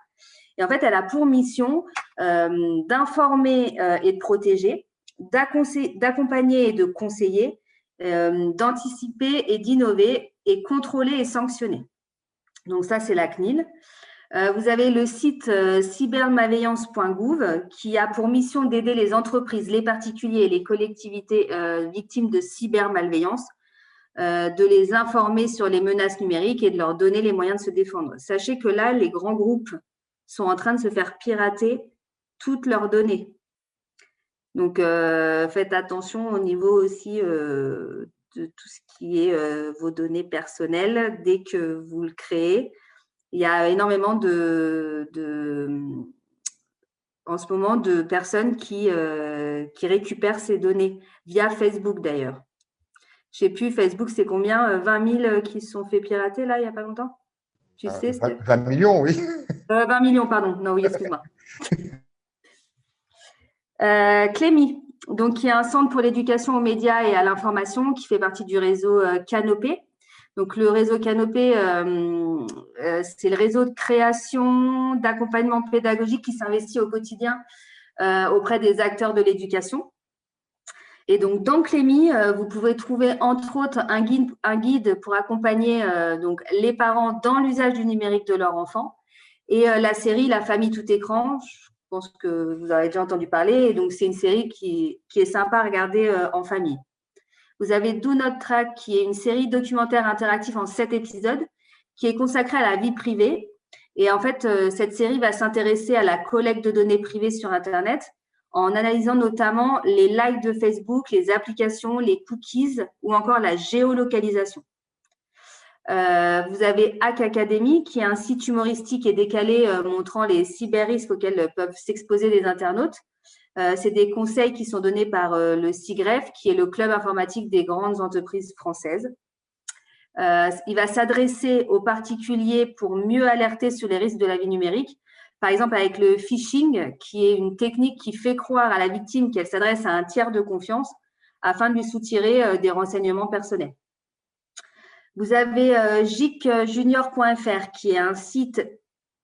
Et en fait, elle a pour mission d'informer et de protéger, d'accompagner et de conseiller, d'anticiper et d'innover et contrôler et sanctionner. Donc, ça, c'est la CNIL. Vous avez le site cybermalveillance.gouv qui a pour mission d'aider les entreprises, les particuliers et les collectivités victimes de cybermalveillance, de les informer sur les menaces numériques et de leur donner les moyens de se défendre. Sachez que là, les grands groupes sont en train de se faire pirater toutes leurs données. Donc, faites attention au niveau aussi de tout ce qui est vos données personnelles dès que vous le créez. Il y a énormément en ce moment de personnes qui récupèrent ces données via Facebook d'ailleurs. Je ne sais plus, Facebook, c'est combien 20 000 qui se sont fait pirater là, il n'y a pas longtemps? Tu sais, 20 millions, oui. 20 millions, pardon. Non, oui, excuse-moi. Clémy, donc, qui est un centre pour l'éducation aux médias et à l'information qui fait partie du réseau Canopé. Donc, le réseau Canopé, c'est le réseau de création, d'accompagnement pédagogique qui s'investit au quotidien auprès des acteurs de l'éducation. Et donc, dans Clémy, vous pouvez trouver entre autres un guide pour accompagner donc, les parents dans l'usage du numérique de leur enfant et la série La famille tout écran. Je pense que vous avez déjà entendu parler. Et donc, c'est une série qui est sympa à regarder en famille. Vous avez Do Not Track, qui est une série documentaire interactive en 7 épisodes, qui est consacrée à la vie privée. Et en fait, cette série va s'intéresser à la collecte de données privées sur Internet en analysant notamment les likes de Facebook, les applications, les cookies ou encore la géolocalisation. Vous avez Hack Academy, qui est un site humoristique et décalé montrant les cyber-risques auxquels peuvent s'exposer les internautes. C'est des conseils qui sont donnés par le CIGREF, qui est le club informatique des grandes entreprises françaises. Il va s'adresser aux particuliers pour mieux alerter sur les risques de la vie numérique. Par exemple, avec le phishing, qui est une technique qui fait croire à la victime qu'elle s'adresse à un tiers de confiance afin de lui soutirer des renseignements personnels. Vous avez gicjunior.fr, qui est un site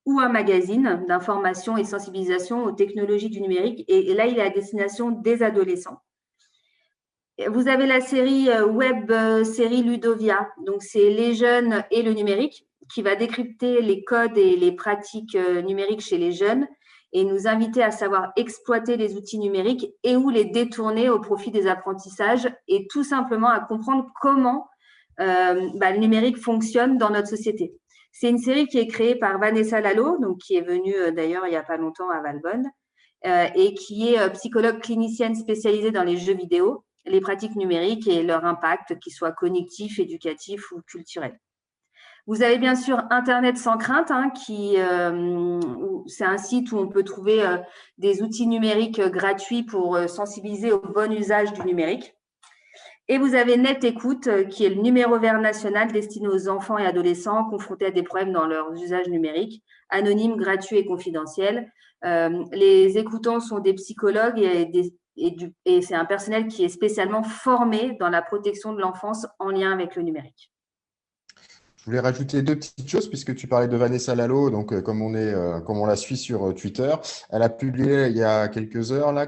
ou un magazine d'information et sensibilisation aux technologies du numérique. Et là, il est à destination des adolescents. Vous avez la série web série Ludovia, donc c'est les jeunes et le numérique, qui va décrypter les codes et les pratiques numériques chez les jeunes et nous inviter à savoir exploiter les outils numériques et ou les détourner au profit des apprentissages et tout simplement à comprendre comment le numérique fonctionne dans notre société. C'est une série qui est créée par Vanessa Lalo, donc qui est venue d'ailleurs il n'y a pas longtemps à Valbonne, et qui est psychologue clinicienne spécialisée dans les jeux vidéo, les pratiques numériques et leur impact, qu'ils soient cognitifs, éducatifs ou culturels. Vous avez bien sûr Internet sans crainte, c'est un site où on peut trouver des outils numériques gratuits pour sensibiliser au bon usage du numérique. Et vous avez Net Écoute, qui est le numéro vert national destiné aux enfants et adolescents confrontés à des problèmes dans leur usage numérique, anonyme, gratuit et confidentiel. Les écoutants sont des psychologues et c'est un personnel qui est spécialement formé dans la protection de l'enfance en lien avec le numérique. Je voulais rajouter deux petites choses puisque tu parlais de Vanessa Lalo, donc comme on la suit sur Twitter, elle a publié il y a quelques heures là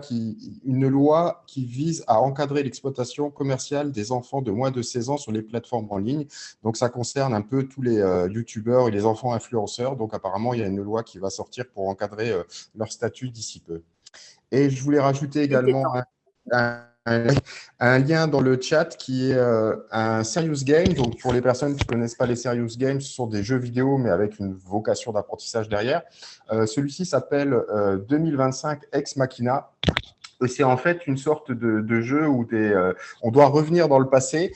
une loi qui vise à encadrer l'exploitation commerciale des enfants de moins de 16 ans sur les plateformes en ligne. Donc ça concerne un peu tous les youtubeurs et les enfants influenceurs. Donc apparemment il y a une loi qui va sortir pour encadrer leur statut d'ici peu. Et je voulais rajouter également un lien dans le chat qui est un Serious Game. Donc, pour les personnes qui ne connaissent pas les Serious Games, ce sont des jeux vidéo, mais avec une vocation d'apprentissage derrière. Celui-ci s'appelle 2025 Ex Machina. Et c'est en fait une sorte de jeu où on doit revenir dans le passé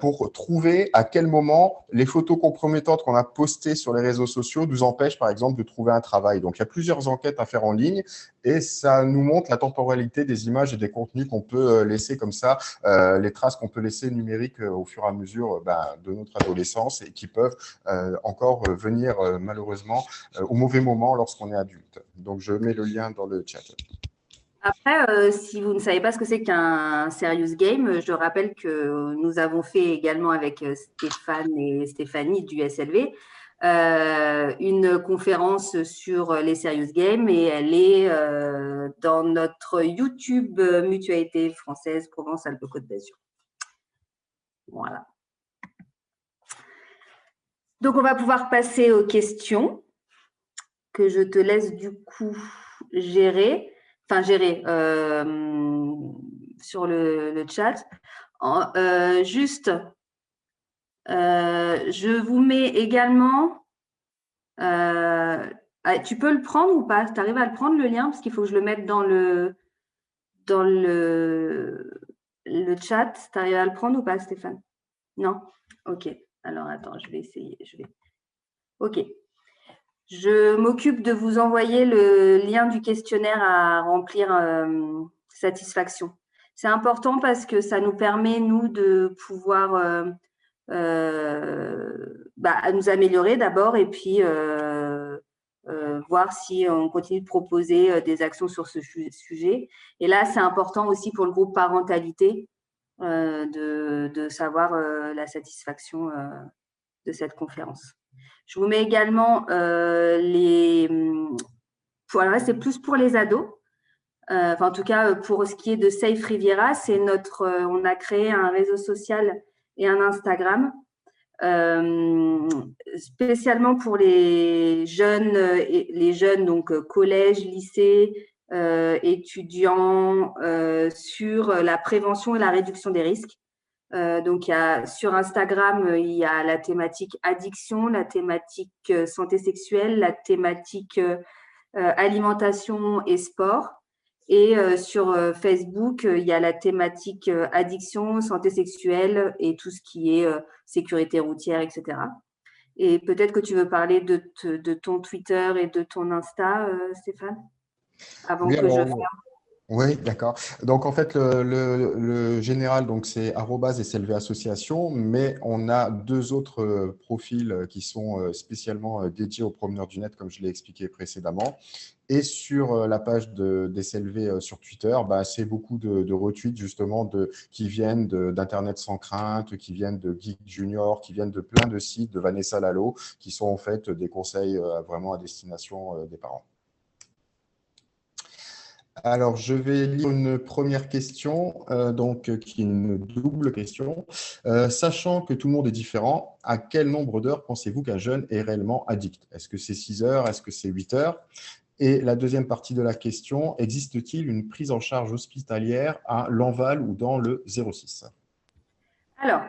pour trouver à quel moment les photos compromettantes qu'on a postées sur les réseaux sociaux nous empêchent, par exemple, de trouver un travail. Donc, il y a plusieurs enquêtes à faire en ligne et ça nous montre la temporalité des images et des contenus qu'on peut laisser comme ça, les traces qu'on peut laisser numériques au fur et à mesure de notre adolescence et qui peuvent encore venir malheureusement au mauvais moment lorsqu'on est adulte. Donc, je mets le lien dans le chat. Après, si vous ne savez pas ce que c'est qu'un serious game, je rappelle que nous avons fait également avec Stéphane et Stéphanie du SLV une conférence sur les serious games et elle est dans notre YouTube Mutualité française Provence-Alpes-Côte d'Azur. Voilà. Donc, on va pouvoir passer aux questions que je te laisse du coup gérer sur le chat. Je vous mets également… tu peux le prendre ou pas? Tu arrives à le prendre, le lien? Parce qu'il faut que je le mette dans le chat. Tu arrives à le prendre ou pas, Stéphane? Non? Ok. Alors, attends, je vais essayer. Ok. Je m'occupe de vous envoyer le lien du questionnaire à remplir satisfaction. C'est important parce que ça nous permet, nous, de pouvoir nous améliorer d'abord et puis voir si on continue de proposer des actions sur ce sujet. Et là, c'est important aussi pour le groupe parentalité de savoir la satisfaction de cette conférence. Je vous mets également alors là, c'est plus pour les ados. En tout cas, pour ce qui est de Safe Riviera, on a créé un réseau social et un Instagram spécialement pour les jeunes donc collège, lycée, étudiants, sur la prévention et la réduction des risques. Donc, sur Instagram, il y a la thématique addiction, la thématique santé sexuelle, la thématique alimentation et sport. Et sur Facebook, il y a la thématique addiction, santé sexuelle et tout ce qui est sécurité routière, etc. Et peut-être que tu veux parler de ton Twitter et de ton Insta, Stéphane, avant Oui, que je alors, oui, d'accord. Donc, en fait, le général, donc, c'est @SLV Association, mais on a deux autres profils qui sont spécialement dédiés aux promeneurs du net, comme je l'ai expliqué précédemment. Et sur la page d'SLV sur Twitter, bah, c'est beaucoup de retweets justement qui viennent d'Internet sans crainte, qui viennent de Geek Junior, qui viennent de plein de sites, de Vanessa Lalo, qui sont en fait des conseils vraiment à destination des parents. Alors, je vais lire une première question, qui est une double question. Sachant que tout le monde est différent, à quel nombre d'heures pensez-vous qu'un jeune est réellement addict? Est-ce que c'est 6 heures? Est-ce que c'est 8 heures? Et la deuxième partie de la question, existe-t-il une prise en charge hospitalière à Lanval ou dans le 06? Alors,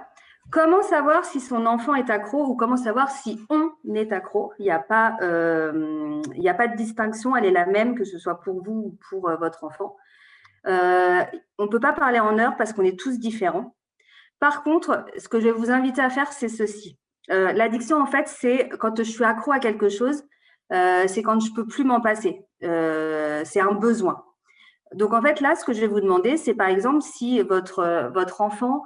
comment savoir si son enfant est accro ou comment savoir si on est accro? Il n'y a pas de distinction, elle est la même que ce soit pour vous ou pour votre enfant. On ne peut pas parler en heures parce qu'on est tous différents. Par contre, ce que je vais vous inviter à faire, c'est ceci. L'addiction, en fait, c'est quand je suis accro à quelque chose, c'est quand je ne peux plus m'en passer. C'est un besoin. Donc, en fait, là, ce que je vais vous demander, c'est par exemple si votre enfant,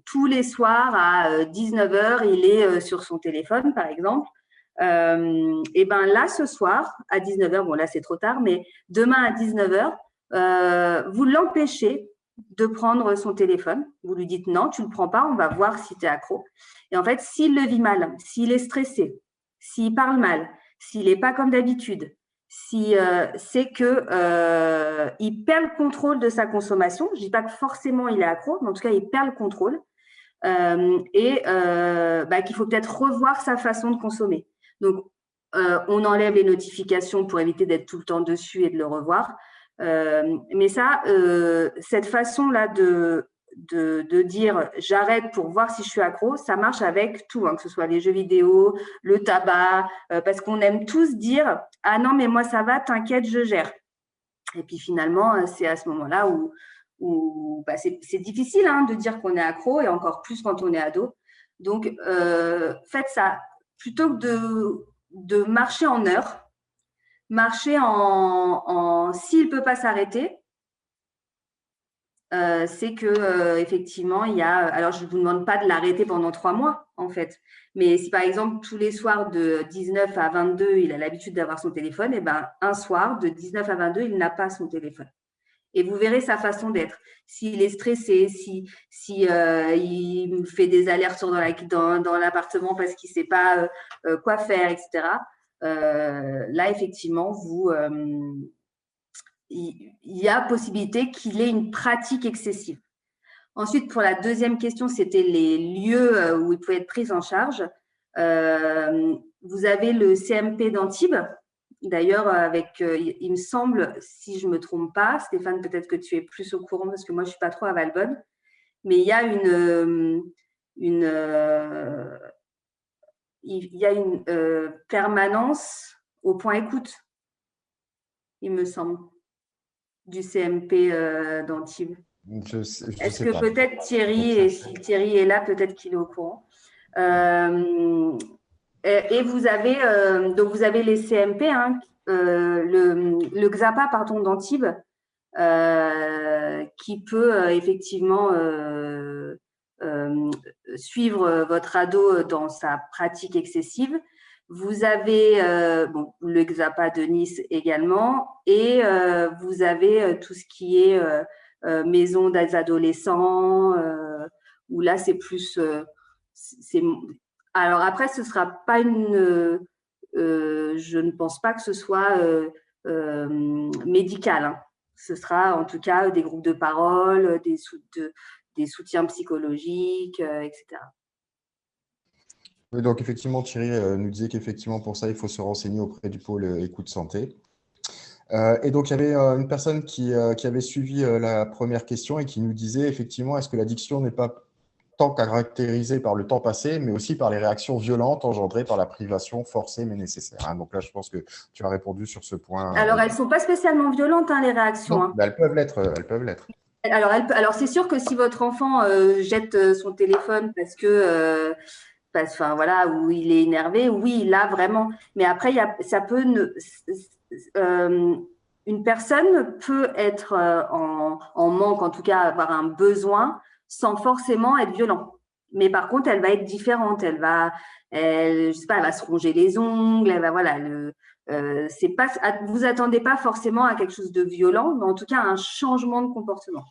tous les soirs à 19h, il est sur son téléphone, par exemple. Et bien là, ce soir, à 19h, bon là, c'est trop tard, mais demain à 19h, vous l'empêchez de prendre son téléphone. Vous lui dites non, tu ne le prends pas, on va voir si tu es accro. Et en fait, s'il le vit mal, s'il est stressé, s'il parle mal, s'il n'est pas comme d'habitude, si c'est que il perd le contrôle de sa consommation. Je dis pas que forcément il est accro, mais en tout cas il perd le contrôle qu'il faut peut-être revoir sa façon de consommer. Donc on enlève les notifications pour éviter d'être tout le temps dessus et de le revoir. Mais ça, cette façon-là de dire j'arrête pour voir si je suis accro, ça marche avec tout, hein, que ce soit les jeux vidéo, le tabac, parce qu'on aime tous dire ah non mais moi ça va, t'inquiète, je gère. Et puis finalement, c'est à ce moment-là où c'est difficile de dire qu'on est accro et encore plus quand on est ado. Donc faites ça plutôt que de marcher en heures, marcher s'il ne peut pas s'arrêter. C'est que effectivement, il y a. Alors, je ne vous demande pas de l'arrêter pendant 3 mois, en fait. Mais si par exemple tous les soirs de 19 à 22, il a l'habitude d'avoir son téléphone, et ben un soir de 19 à 22, il n'a pas son téléphone. Et vous verrez sa façon d'être. S'il est stressé, si il fait des allers-retours dans l'appartement parce qu'il ne sait pas quoi faire, etc. Là, effectivement, il y a possibilité qu'il ait une pratique excessive. Ensuite, pour la deuxième question, c'était les lieux où il pouvait être pris en charge. Vous avez le CMP d'Antibes. D'ailleurs, il me semble, si je ne me trompe pas, Stéphane, peut-être que tu es plus au courant parce que moi, je ne suis pas trop à Valbonne, mais il y a une permanence au point écoute, il me semble, du CMP d'Antibes. Est-ce que peut-être Thierry, et si Thierry est là, peut-être qu'il est au courant. Et vous avez les CMP, le XAPA d'Antibes, qui peut effectivement suivre votre ado dans sa pratique excessive. Vous avez le XAPA de Nice également, et vous avez tout ce qui est maison des adolescents, où là c'est plus Alors après, ce sera pas je ne pense pas que ce soit médical, hein. Ce sera en tout cas des groupes de parole, des soutiens psychologiques, etc. Oui, donc effectivement, Thierry nous disait qu'effectivement, pour ça, il faut se renseigner auprès du pôle écoute santé. Et donc, il y avait une personne qui avait suivi la première question et qui nous disait effectivement, est-ce que l'addiction n'est pas tant caractérisée par le temps passé, mais aussi par les réactions violentes engendrées par la privation forcée mais nécessaire, hein. Donc là, je pense que tu as répondu sur ce point. Alors, elles ne sont pas spécialement violentes, hein, les réactions, Non, hein. mais elles peuvent l'être, elles peuvent l'être. Alors c'est sûr que si votre enfant jette son téléphone parce que, enfin voilà, ou il est énervé, oui, là vraiment. Mais après, ça peut une personne peut être en manque, en tout cas avoir un besoin, sans forcément être violent. Mais par contre, elle va être différente. Je sais pas, elle va se ronger les ongles. Elle va, voilà, c'est pas, vous attendez pas forcément à quelque chose de violent, mais en tout cas un changement de comportement.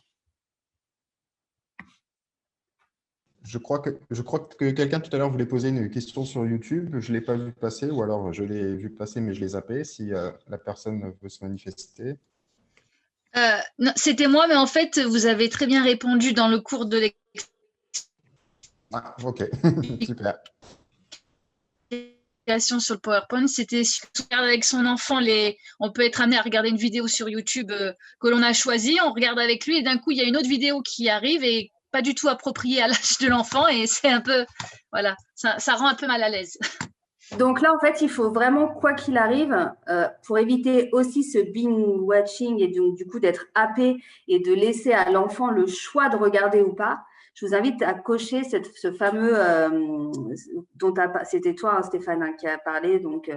Je crois que quelqu'un tout à l'heure voulait poser une question sur YouTube. Je ne l'ai pas vu passer, ou alors je l'ai vu passer, mais je l'ai zappé. Si la personne veut se manifester. Non, c'était moi, mais en fait, vous avez très bien répondu dans le cours de Ah, ok, super. l'explication sur le PowerPoint. C'était si on regarde avec son enfant, on peut être amené à regarder une vidéo sur YouTube que l'on a choisie, on regarde avec lui et d'un coup, il y a une autre vidéo qui arrive et pas du tout appropriée à l'âge de l'enfant et c'est un peu, voilà, ça rend un peu mal à l'aise. Donc là, en fait, il faut vraiment, quoi qu'il arrive, pour éviter aussi ce binge watching et donc, du coup d'être happé et de laisser à l'enfant le choix de regarder ou pas, je vous invite à cocher ce fameux dont c'était toi, hein, Stéphane, hein, qui a parlé, donc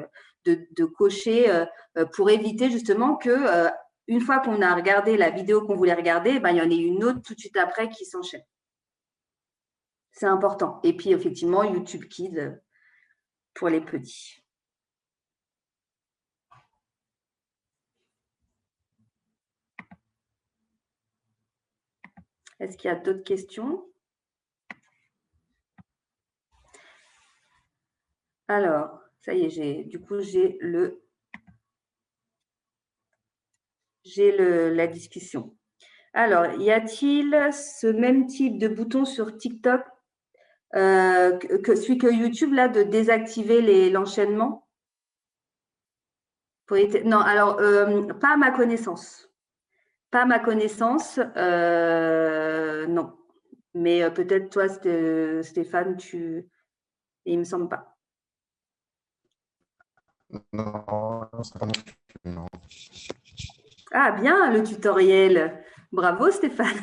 de cocher pour éviter justement que une fois qu'on a regardé la vidéo qu'on voulait regarder, ben, il y en ait une autre tout de suite après qui s'enchaîne. C'est important. Et puis effectivement, YouTube Kids pour les petits. Est-ce qu'il y a d'autres questions? Alors, ça y est, j'ai la discussion. Alors, y a-t-il ce même type de bouton sur TikTok que celui que YouTube, là, de désactiver l'enchaînement? Non, alors, pas à ma connaissance. Pas à ma connaissance, non. Mais peut-être toi, Stéphane, il me semble pas. Non, c'est pas non plus, non. Ah, bien, le tutoriel. Bravo, Stéphane.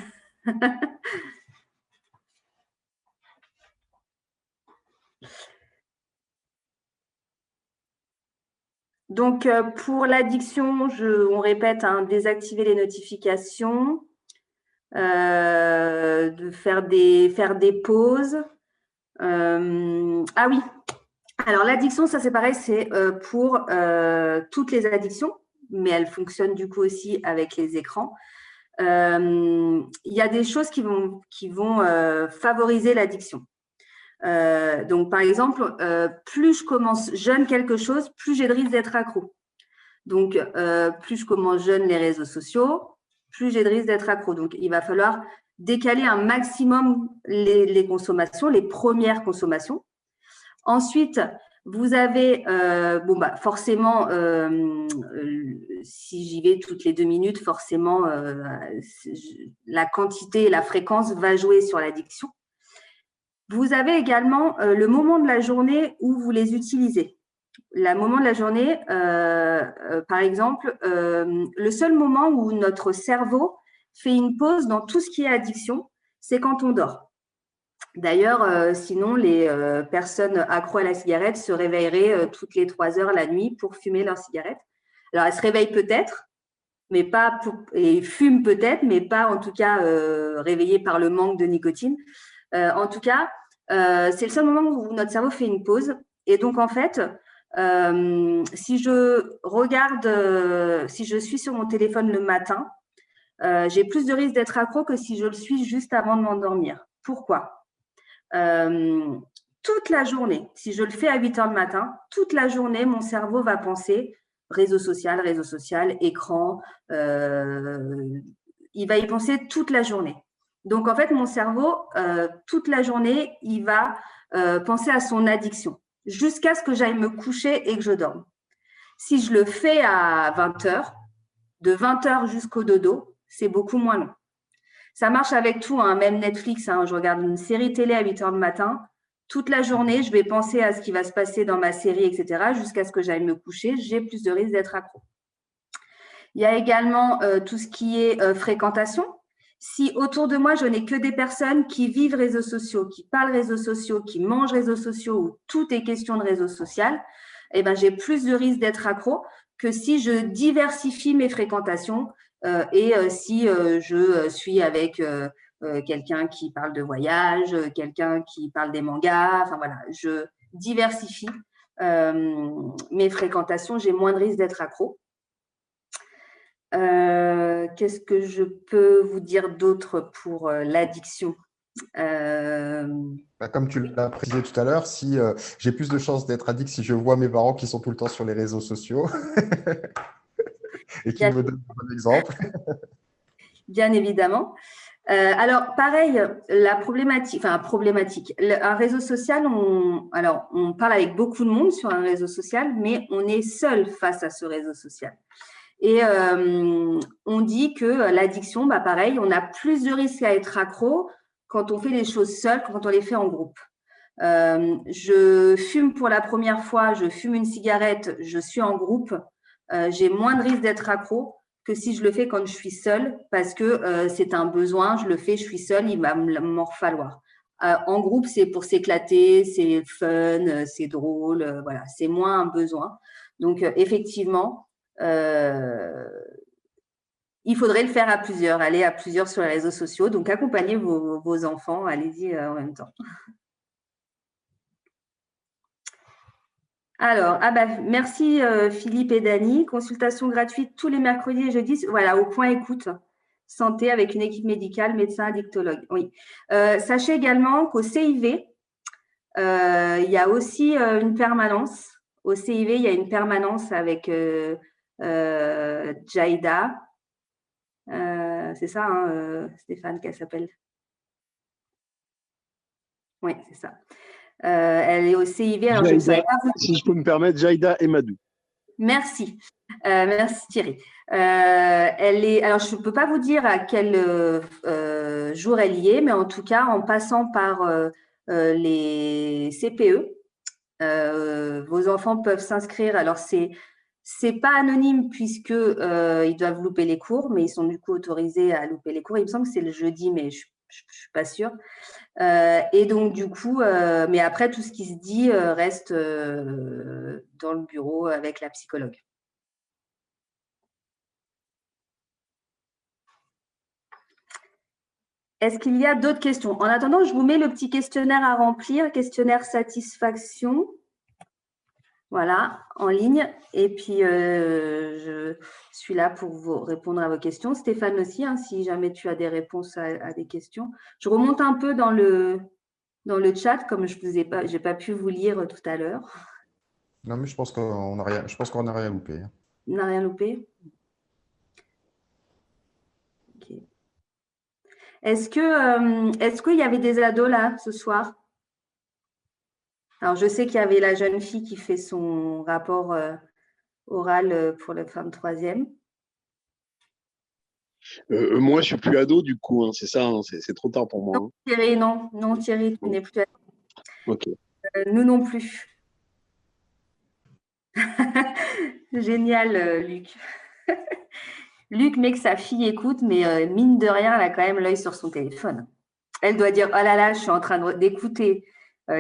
Donc, pour l'addiction, on répète, hein, désactiver les notifications, de faire des pauses. Ah oui, alors l'addiction, ça c'est pareil, c'est pour toutes les addictions, mais elle fonctionne du coup aussi avec les écrans. Il y a des choses qui vont favoriser l'addiction. Donc, par exemple, plus je commence jeune quelque chose, plus j'ai de risque d'être accro. Donc, plus je commence jeune les réseaux sociaux, plus j'ai de risque d'être accro. Donc, il va falloir décaler un maximum les consommations, les premières consommations. Ensuite, vous avez, forcément, si j'y vais toutes les 2 minutes, forcément, la quantité et la fréquence va jouer sur l'addiction. Vous avez également le moment de la journée où vous les utilisez. Le moment de la journée, par exemple, le seul moment où notre cerveau fait une pause dans tout ce qui est addiction, c'est quand on dort. D'ailleurs, sinon, les personnes accro à la cigarette se réveilleraient toutes les 3 heures la nuit pour fumer leur cigarette. Alors, elles se réveillent peut-être, mais pas et fument peut-être, mais pas en tout cas réveillées par le manque de nicotine. En tout cas, c'est le seul moment où notre cerveau fait une pause. Et donc, en fait, si je suis sur mon téléphone le matin, j'ai plus de risque d'être accro que si je le suis juste avant de m'endormir. Pourquoi ? toute la journée, si je le fais à 8 heures le matin, toute la journée, mon cerveau va penser réseau social, écran. Il va y penser toute la journée. Donc, en fait, mon cerveau, toute la journée, il va penser à son addiction jusqu'à ce que j'aille me coucher et que je dorme. Si je le fais à 20 heures, de 20 heures jusqu'au dodo, c'est beaucoup moins long. Ça marche avec tout, hein, même Netflix. Hein, je regarde une série télé à 8 heures du matin. Toute la journée, je vais penser à ce qui va se passer dans ma série, etc., jusqu'à ce que j'aille me coucher. J'ai plus de risque d'être accro. Il y a également tout ce qui est fréquentation. Si autour de moi, je n'ai que des personnes qui vivent réseaux sociaux, qui parlent réseaux sociaux, qui mangent réseaux sociaux, où tout est question de réseau social, eh ben, j'ai plus de risque d'être accro que si je diversifie mes fréquentations et si je suis avec quelqu'un qui parle de voyage, quelqu'un qui parle des mangas. Enfin voilà, je diversifie mes fréquentations, j'ai moins de risque d'être accro. Qu'est-ce que je peux vous dire d'autre pour l'addiction? Comme tu l'as précisé tout à l'heure, si j'ai plus de chances d'être addict si je vois mes parents qui sont tout le temps sur les réseaux sociaux et qui me donnent un bon exemple. Bien évidemment. Alors, pareil, la problématique, un réseau social, on parle avec beaucoup de monde sur un réseau social, mais on est seul face à ce réseau social. Et on dit que l'addiction, pareil, on a plus de risques à être accro quand on fait les choses seul que quand on les fait en groupe. Je fume pour la première fois, je fume une cigarette, je suis en groupe, j'ai moins de risque d'être accro que si je le fais quand je suis seule, parce que c'est un besoin, je le fais, je suis seule, il va m'en falloir. En groupe, c'est pour s'éclater, c'est fun, c'est drôle, voilà, c'est moins un besoin. Donc, effectivement, il faudrait le faire à plusieurs, aller à plusieurs sur les réseaux sociaux. Donc, accompagnez vos enfants, allez-y en même temps. Alors, merci Philippe et Dany. Consultation gratuite tous les mercredis et jeudis. Voilà, au point écoute. Santé avec une équipe médicale, médecin, addictologue. Oui. Sachez également qu'au CIV, il y a aussi une permanence. Au CIV, il y a une permanence avec Jaïda. C'est ça, hein, Stéphane, qu'elle s'appelle? Oui, c'est ça. Elle est au CIV. Alors, Jaïda, si je peux me permettre, Jaïda Emadou. Merci. Merci Thierry. Alors, je ne peux pas vous dire à quel jour elle y est, mais en tout cas, en passant par les CPE, vos enfants peuvent s'inscrire. Alors, c'est pas anonyme puisque ils doivent louper les cours, mais ils sont du coup autorisés à louper les cours. Il me semble que c'est le jeudi, mais je suis pas sûre. Et donc du coup, mais après tout ce qui se dit reste dans le bureau avec la psychologue. Est-ce qu'il y a d'autres questions? En attendant, je vous mets le petit questionnaire à remplir, questionnaire satisfaction. Voilà, en ligne. Et puis, je suis là pour vous répondre à vos questions. Stéphane aussi, hein, si jamais tu as des réponses à des questions. Je remonte un peu dans le chat, comme je n'ai pas pu vous lire tout à l'heure. Non, mais je pense qu'on n'a rien loupé. On n'a rien loupé? Ok. Est-ce qu'il y avait des ados là ce soir? Alors, je sais qu'il y avait la jeune fille qui fait son rapport oral pour le 23e. Moi, je suis plus ado du coup, hein, c'est ça, hein, c'est trop tard pour moi. Non, Thierry, non, Thierry, tu n'es plus ado. Ok. Nous non plus. Génial, Luc. Luc, mais que sa fille écoute, mais mine de rien, elle a quand même l'œil sur son téléphone. Elle doit dire, oh là là, je suis en train d'écouter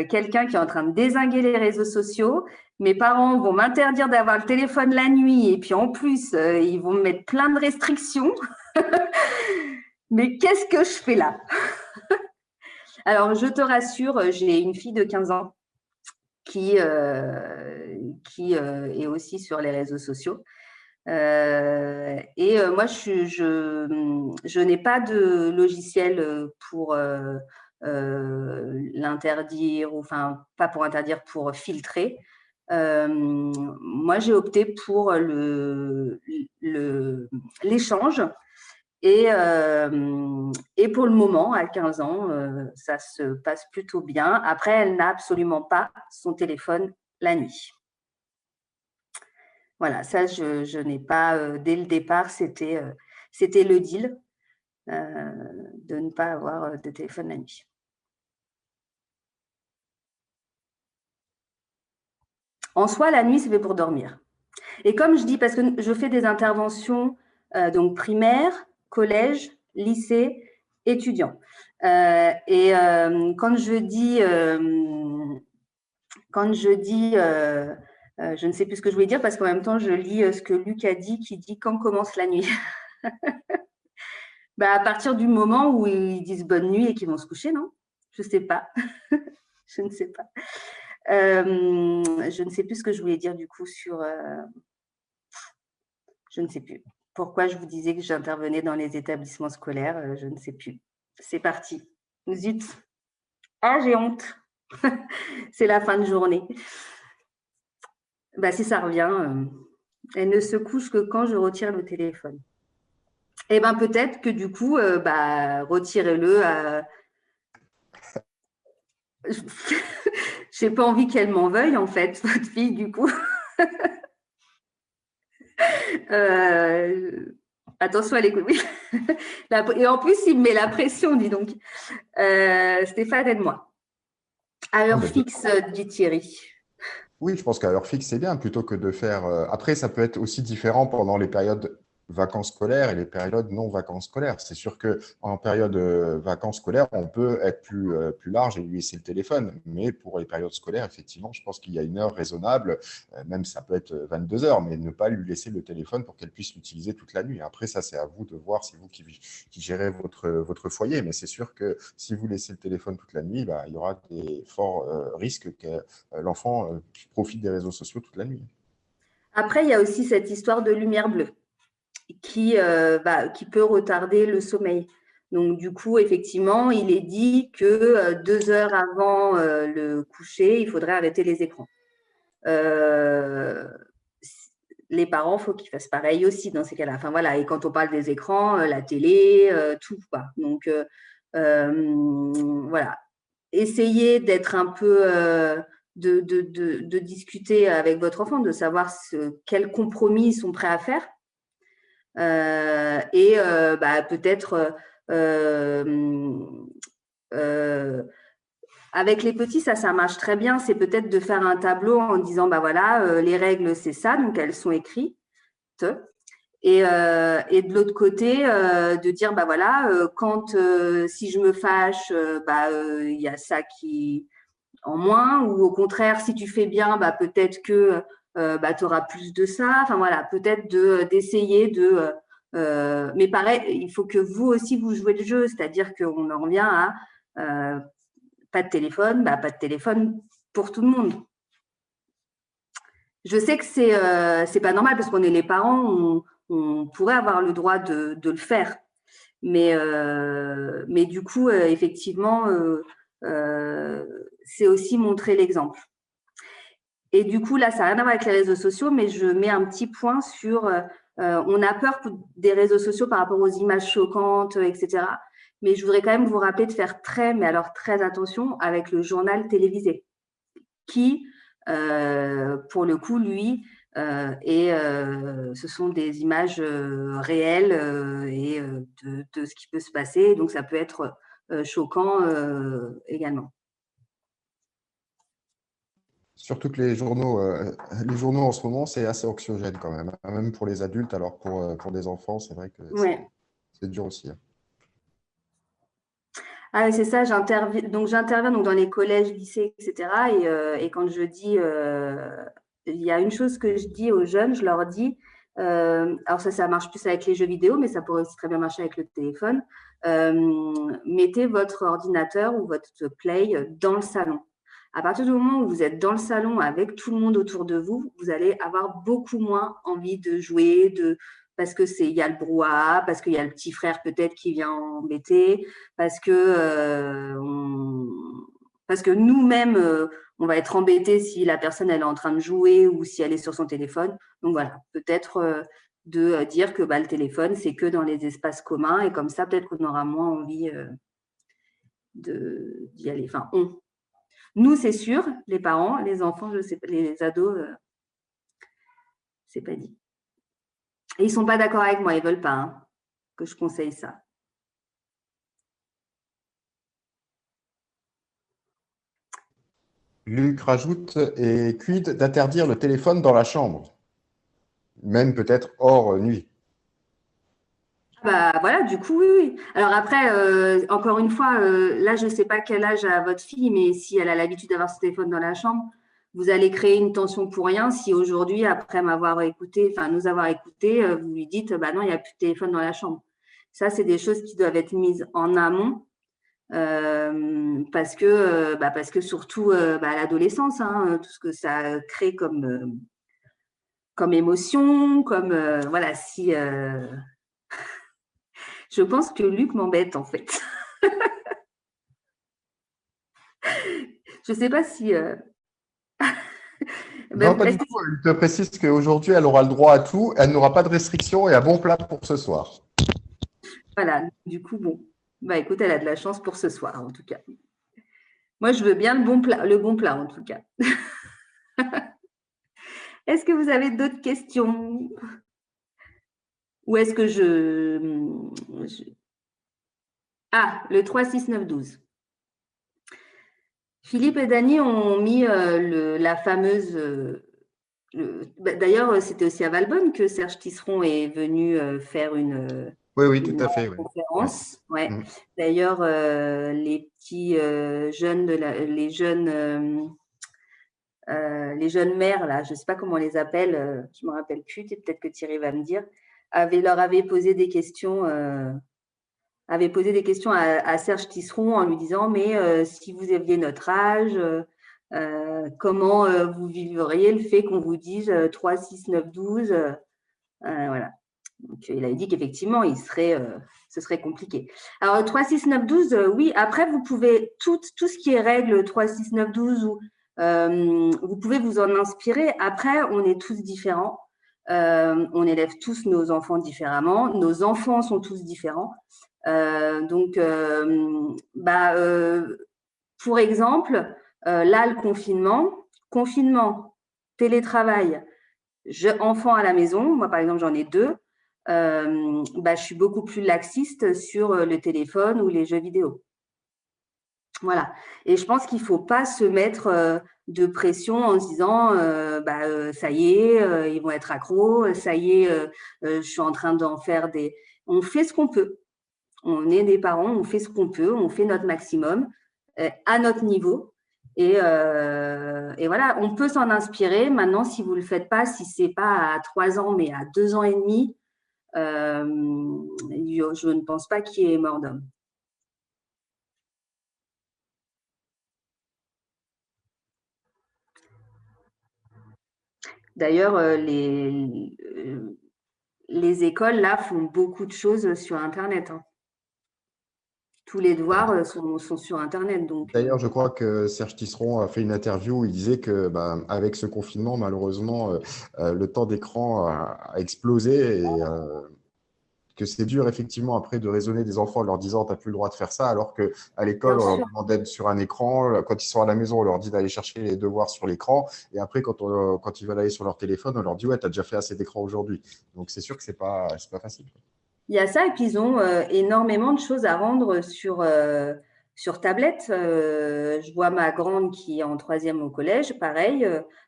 quelqu'un qui est en train de dézinguer les réseaux sociaux. Mes parents vont m'interdire d'avoir le téléphone la nuit et puis en plus, ils vont me mettre plein de restrictions. Mais qu'est-ce que je fais là? Alors, je te rassure, j'ai une fille de 15 ans qui est aussi sur les réseaux sociaux. Moi, je n'ai pas de logiciel pour l'interdire, ou enfin, pas pour interdire, pour filtrer. Moi, j'ai opté pour l'échange. Et pour le moment, à 15 ans, ça se passe plutôt bien. Après, elle n'a absolument pas son téléphone la nuit. Voilà, ça, je n'ai pas, dès le départ, c'était le deal de ne pas avoir de téléphone la nuit. En soi, la nuit, c'est fait pour dormir. Et comme je dis, parce que je fais des interventions donc primaire, collège, lycée, étudiant. Et quand je dis, je ne sais plus ce que je voulais dire, parce qu'en même temps, je lis ce que Luc a dit, qui dit « Quand commence la nuit ?» À partir du moment où ils disent bonne nuit et qu'ils vont se coucher, non? Je ne sais pas. Je ne sais pas. Je ne sais plus ce que je voulais dire du coup sur… je ne sais plus. Pourquoi je vous disais que j'intervenais dans les établissements scolaires, je ne sais plus. C'est parti. Zut. Ah, j'ai honte. C'est la fin de journée. Si ça revient, elle ne se couche que quand je retire le téléphone. Eh bien, peut-être que du coup, retirez-le. Je n'ai pas envie qu'elle m'en veuille, en fait, votre fille, du coup. Attention à l'écoute. Oui. Et en plus, il me met la pression, dis donc. Stéphane, aide-moi. À heure fixe, dit Thierry. Oui, je pense qu'à heure fixe, c'est bien, plutôt que de faire… Après, ça peut être aussi différent pendant les périodes vacances scolaires et les périodes non vacances scolaires. C'est sûr qu'en période vacances scolaires, on peut être plus large et lui laisser le téléphone. Mais pour les périodes scolaires, effectivement, je pense qu'il y a une heure raisonnable, même ça peut être 22 heures, mais ne pas lui laisser le téléphone pour qu'elle puisse l'utiliser toute la nuit. Après, ça, c'est à vous de voir, c'est vous qui gérez votre foyer. Mais c'est sûr que si vous laissez le téléphone toute la nuit, il y aura des forts risques que l'enfant profite des réseaux sociaux toute la nuit. Après, il y a aussi cette histoire de lumière bleue qui peut retarder le sommeil. Donc, du coup, effectivement, il est dit que 2 heures avant le coucher, il faudrait arrêter les écrans. Les parents, il faut qu'ils fassent pareil aussi dans ces cas-là. Enfin, voilà. Et quand on parle des écrans, la télé, tout, quoi. Donc, voilà. Essayez d'être un peu… de discuter avec votre enfant, de savoir quels compromis ils sont prêts à faire. Peut-être avec les petits, ça marche très bien. C'est peut-être de faire un tableau en disant les règles, c'est ça, donc elles sont écrites. Et de l'autre côté, de dire quand si je me fâche, il y a ça qui en moins, ou au contraire, si tu fais bien, peut-être que tu auras plus de ça. Enfin voilà, peut-être d'essayer de… mais pareil, il faut que vous aussi, vous jouez le jeu. C'est-à-dire qu'on en revient à pas de téléphone, pas de téléphone pour tout le monde. Je sais que c'est pas normal parce qu'on est les parents, on pourrait avoir le droit de le faire. Mais du coup, effectivement… c'est aussi montrer l'exemple. Et du coup, là, ça n'a rien à voir avec les réseaux sociaux, mais je mets un petit point sur… on a peur des réseaux sociaux par rapport aux images choquantes, etc. Mais je voudrais quand même vous rappeler de faire très attention avec le journal télévisé, qui, pour le coup, lui, ce sont des images réelles et de ce qui peut se passer. Donc, ça peut être choquant également. Surtout que les journaux en ce moment, c'est assez anxiogène quand même, hein, même pour les adultes. Alors pour des enfants, c'est vrai que c'est dur aussi. Hein. Ah, c'est ça, j'interviens donc dans les collèges, lycées, etc. Et quand je dis, il y a une chose que je dis aux jeunes, je leur dis, alors ça marche plus avec les jeux vidéo, mais ça pourrait aussi très bien marcher avec le téléphone. Mettez votre ordinateur ou votre Play dans le salon. À partir du moment où vous êtes dans le salon avec tout le monde autour de vous, vous allez avoir beaucoup moins envie de jouer, parce que il y a le brouhaha, parce qu'il y a le petit frère peut-être qui vient embêter, parce que nous-mêmes, on va être embêtés si la personne elle est en train de jouer ou si elle est sur son téléphone. Donc voilà, peut-être de dire que le téléphone, c'est que dans les espaces communs et comme ça, peut-être qu'on aura moins envie d'y aller. Enfin, nous, c'est sûr, les parents, les enfants, je sais pas, les ados, c'est pas dit. Et ils sont pas d'accord avec moi, ils veulent pas que je conseille ça. Luc rajoute, et quid d'interdire le téléphone dans la chambre, même peut-être hors nuit. Voilà, du coup, oui. Alors après, encore une fois, là, je ne sais pas quel âge a votre fille, mais si elle a l'habitude d'avoir ce téléphone dans la chambre, vous allez créer une tension pour rien si aujourd'hui, après m'avoir écouté, enfin nous avoir écouté, vous lui dites, non, il n'y a plus de téléphone dans la chambre. Ça, c'est des choses qui doivent être mises en amont parce que surtout à l'adolescence, tout ce que ça crée comme émotion, comme voilà, si je pense que Luc m'embête en fait. Je ne sais pas si. Non, pas du tout. Elle te précise qu'aujourd'hui, elle aura le droit à tout, elle n'aura pas de restrictions et un bon plat pour ce soir. Voilà, du coup, bon. Écoute, elle a de la chance pour ce soir, en tout cas. Moi, je veux bien le bon plat, en tout cas. Est-ce que vous avez d'autres questions? Ou est-ce que Ah, le 36912. Philippe et Dany ont mis la fameuse… D'ailleurs, c'était aussi à Valbonne que Serge Tisseron est venu faire une Oui, tout à fait. conférence. Ouais. Ouais. D'ailleurs, les petits jeunes, les jeunes mères, là, je ne sais pas comment on les appelle, je ne me rappelle plus, peut-être que Thierry va me dire, leur avaient posé des questions à Serge Tisseron en lui disant « Mais si vous aviez notre âge, comment vous vivriez le fait qu'on vous dise 3, 6, 9, 12 ?» Voilà. Donc, il avait dit qu'effectivement, ce serait compliqué. Alors, 3, 6, 9, 12, oui. Après, vous pouvez, tout ce qui est règle 3, 6, 9, 12, vous pouvez vous en inspirer. Après, on est tous différents. On élève tous nos enfants différemment. Nos enfants sont tous différents. Pour exemple, là, le confinement, télétravail, enfants à la maison, moi par exemple j'en ai 2, je suis beaucoup plus laxiste sur le téléphone ou les jeux vidéo. Voilà. Et je pense qu'il ne faut pas se mettre de pression en se disant ça y est, ils vont être accros, ça y est, je suis en train d'en faire des… On fait ce qu'on peut. On est des parents, on fait ce qu'on peut, on fait notre maximum à notre niveau. Et voilà, on peut s'en inspirer. Maintenant, si vous ne le faites pas, si ce n'est pas à 3 ans, mais à 2 ans et demi, je ne pense pas qu'il y ait mort d'homme. D'ailleurs, les écoles, là, font beaucoup de choses sur Internet. Tous les devoirs sont sur Internet. D'ailleurs, je crois que Serge Tisseron a fait une interview où il disait que, avec ce confinement, malheureusement, le temps d'écran a explosé et que c'est dur, effectivement, après de raisonner des enfants en leur disant « tu n'as plus le droit de faire ça », alors qu'à l'école, on leur demande d'être sur un écran. Quand ils sont à la maison, on leur dit d'aller chercher les devoirs sur l'écran. Et après, quand ils veulent aller sur leur téléphone, on leur dit « ouais, tu as déjà fait assez d'écran aujourd'hui ». Donc, c'est sûr que ce n'est pas facile. Il y a ça, et puis ils ont énormément de choses à rendre sur tablette. Je vois ma grande qui est en 3e au collège, pareil,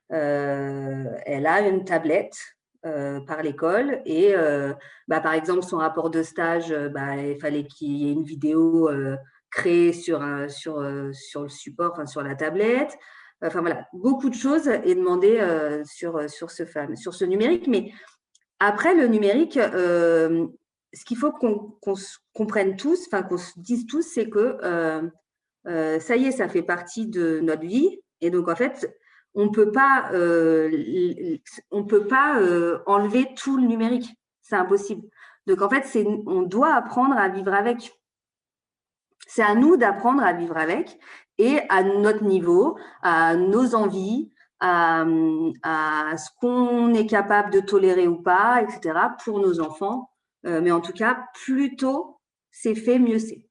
elle a une tablette par l'école et par exemple son rapport de stage, il fallait qu'il y ait une vidéo créée sur le support, enfin sur la tablette. Enfin voilà, beaucoup de choses est demandé sur ce numérique. Mais après le numérique, ce qu'il faut qu'on comprenne tous, enfin qu'on se dise tous, c'est que ça y est, ça fait partie de notre vie. Et donc, en fait, on ne peut pas enlever tout le numérique. C'est impossible. Donc, en fait, on doit apprendre à vivre avec. C'est à nous d'apprendre à vivre avec et à notre niveau, à nos envies, à ce qu'on est capable de tolérer ou pas, etc., pour nos enfants. Mais en tout cas, plus tôt c'est fait, mieux c'est.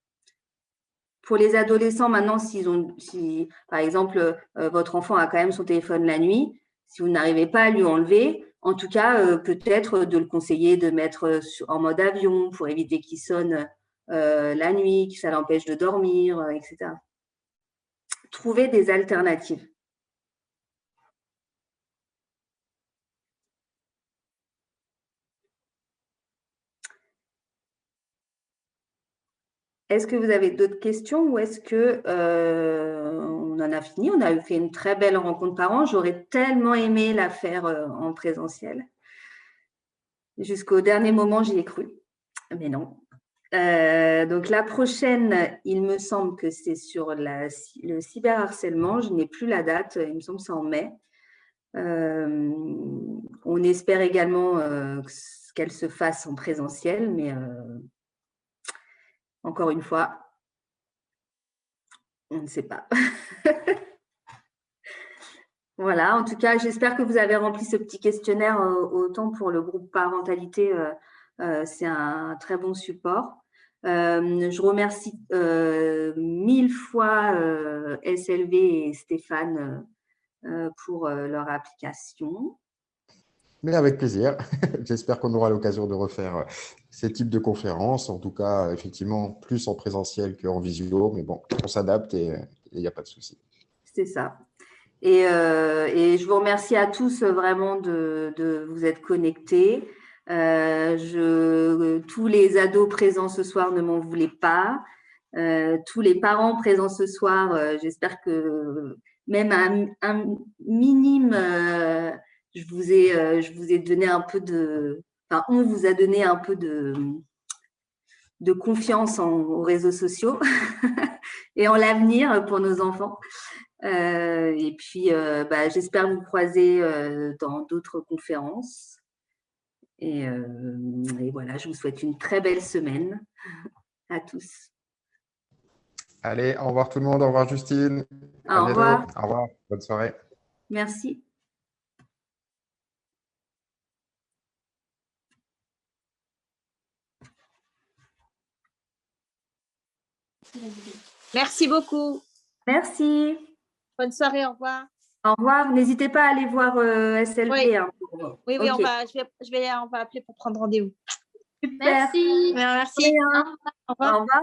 Pour les adolescents, maintenant, si par exemple, votre enfant a quand même son téléphone la nuit, si vous n'arrivez pas à lui enlever, en tout cas, peut-être de le conseiller de mettre en mode avion pour éviter qu'il sonne la nuit, que ça l'empêche de dormir, etc. Trouver des alternatives. Est-ce que vous avez d'autres questions ou est-ce que on en a fini? On a fait une très belle rencontre parents. J'aurais tellement aimé la faire en présentiel. Jusqu'au dernier moment, j'y ai cru, mais non. Donc, la prochaine, il me semble que c'est sur le cyberharcèlement. Je n'ai plus la date, il me semble que c'est en mai. On espère également qu'elle se fasse en présentiel, mais encore une fois, on ne sait pas. Voilà, en tout cas, j'espère que vous avez rempli ce petit questionnaire autant pour le groupe parentalité. C'est un très bon support. Je remercie 1000 fois SLV et Stéphane pour leur application. Mais avec plaisir. J'espère qu'on aura l'occasion de refaire ces types de conférences. En tout cas, effectivement, plus en présentiel qu'en visio. Mais bon, on s'adapte et il n'y a pas de souci. C'est ça. Et je vous remercie à tous vraiment de vous être connectés. Tous les ados présents ce soir, ne m'en voulez pas. Tous les parents présents ce soir, j'espère que même un minime, je vous ai donné un peu enfin, on vous a donné un peu de confiance aux réseaux sociaux et en l'avenir pour nos enfants. Et puis, j'espère vous croiser dans d'autres conférences. Et voilà, je vous souhaite une très belle semaine à tous. Allez, au revoir tout le monde. Au revoir Justine. À bientôt. revoir. Au revoir. Bonne soirée. Merci. Merci beaucoup. Merci. Bonne soirée, au revoir. Au revoir. N'hésitez pas à aller voir SLP. Oui, hein, oui, okay. On va appeler pour prendre rendez-vous. Super. Merci. Merci. Au revoir. Au revoir.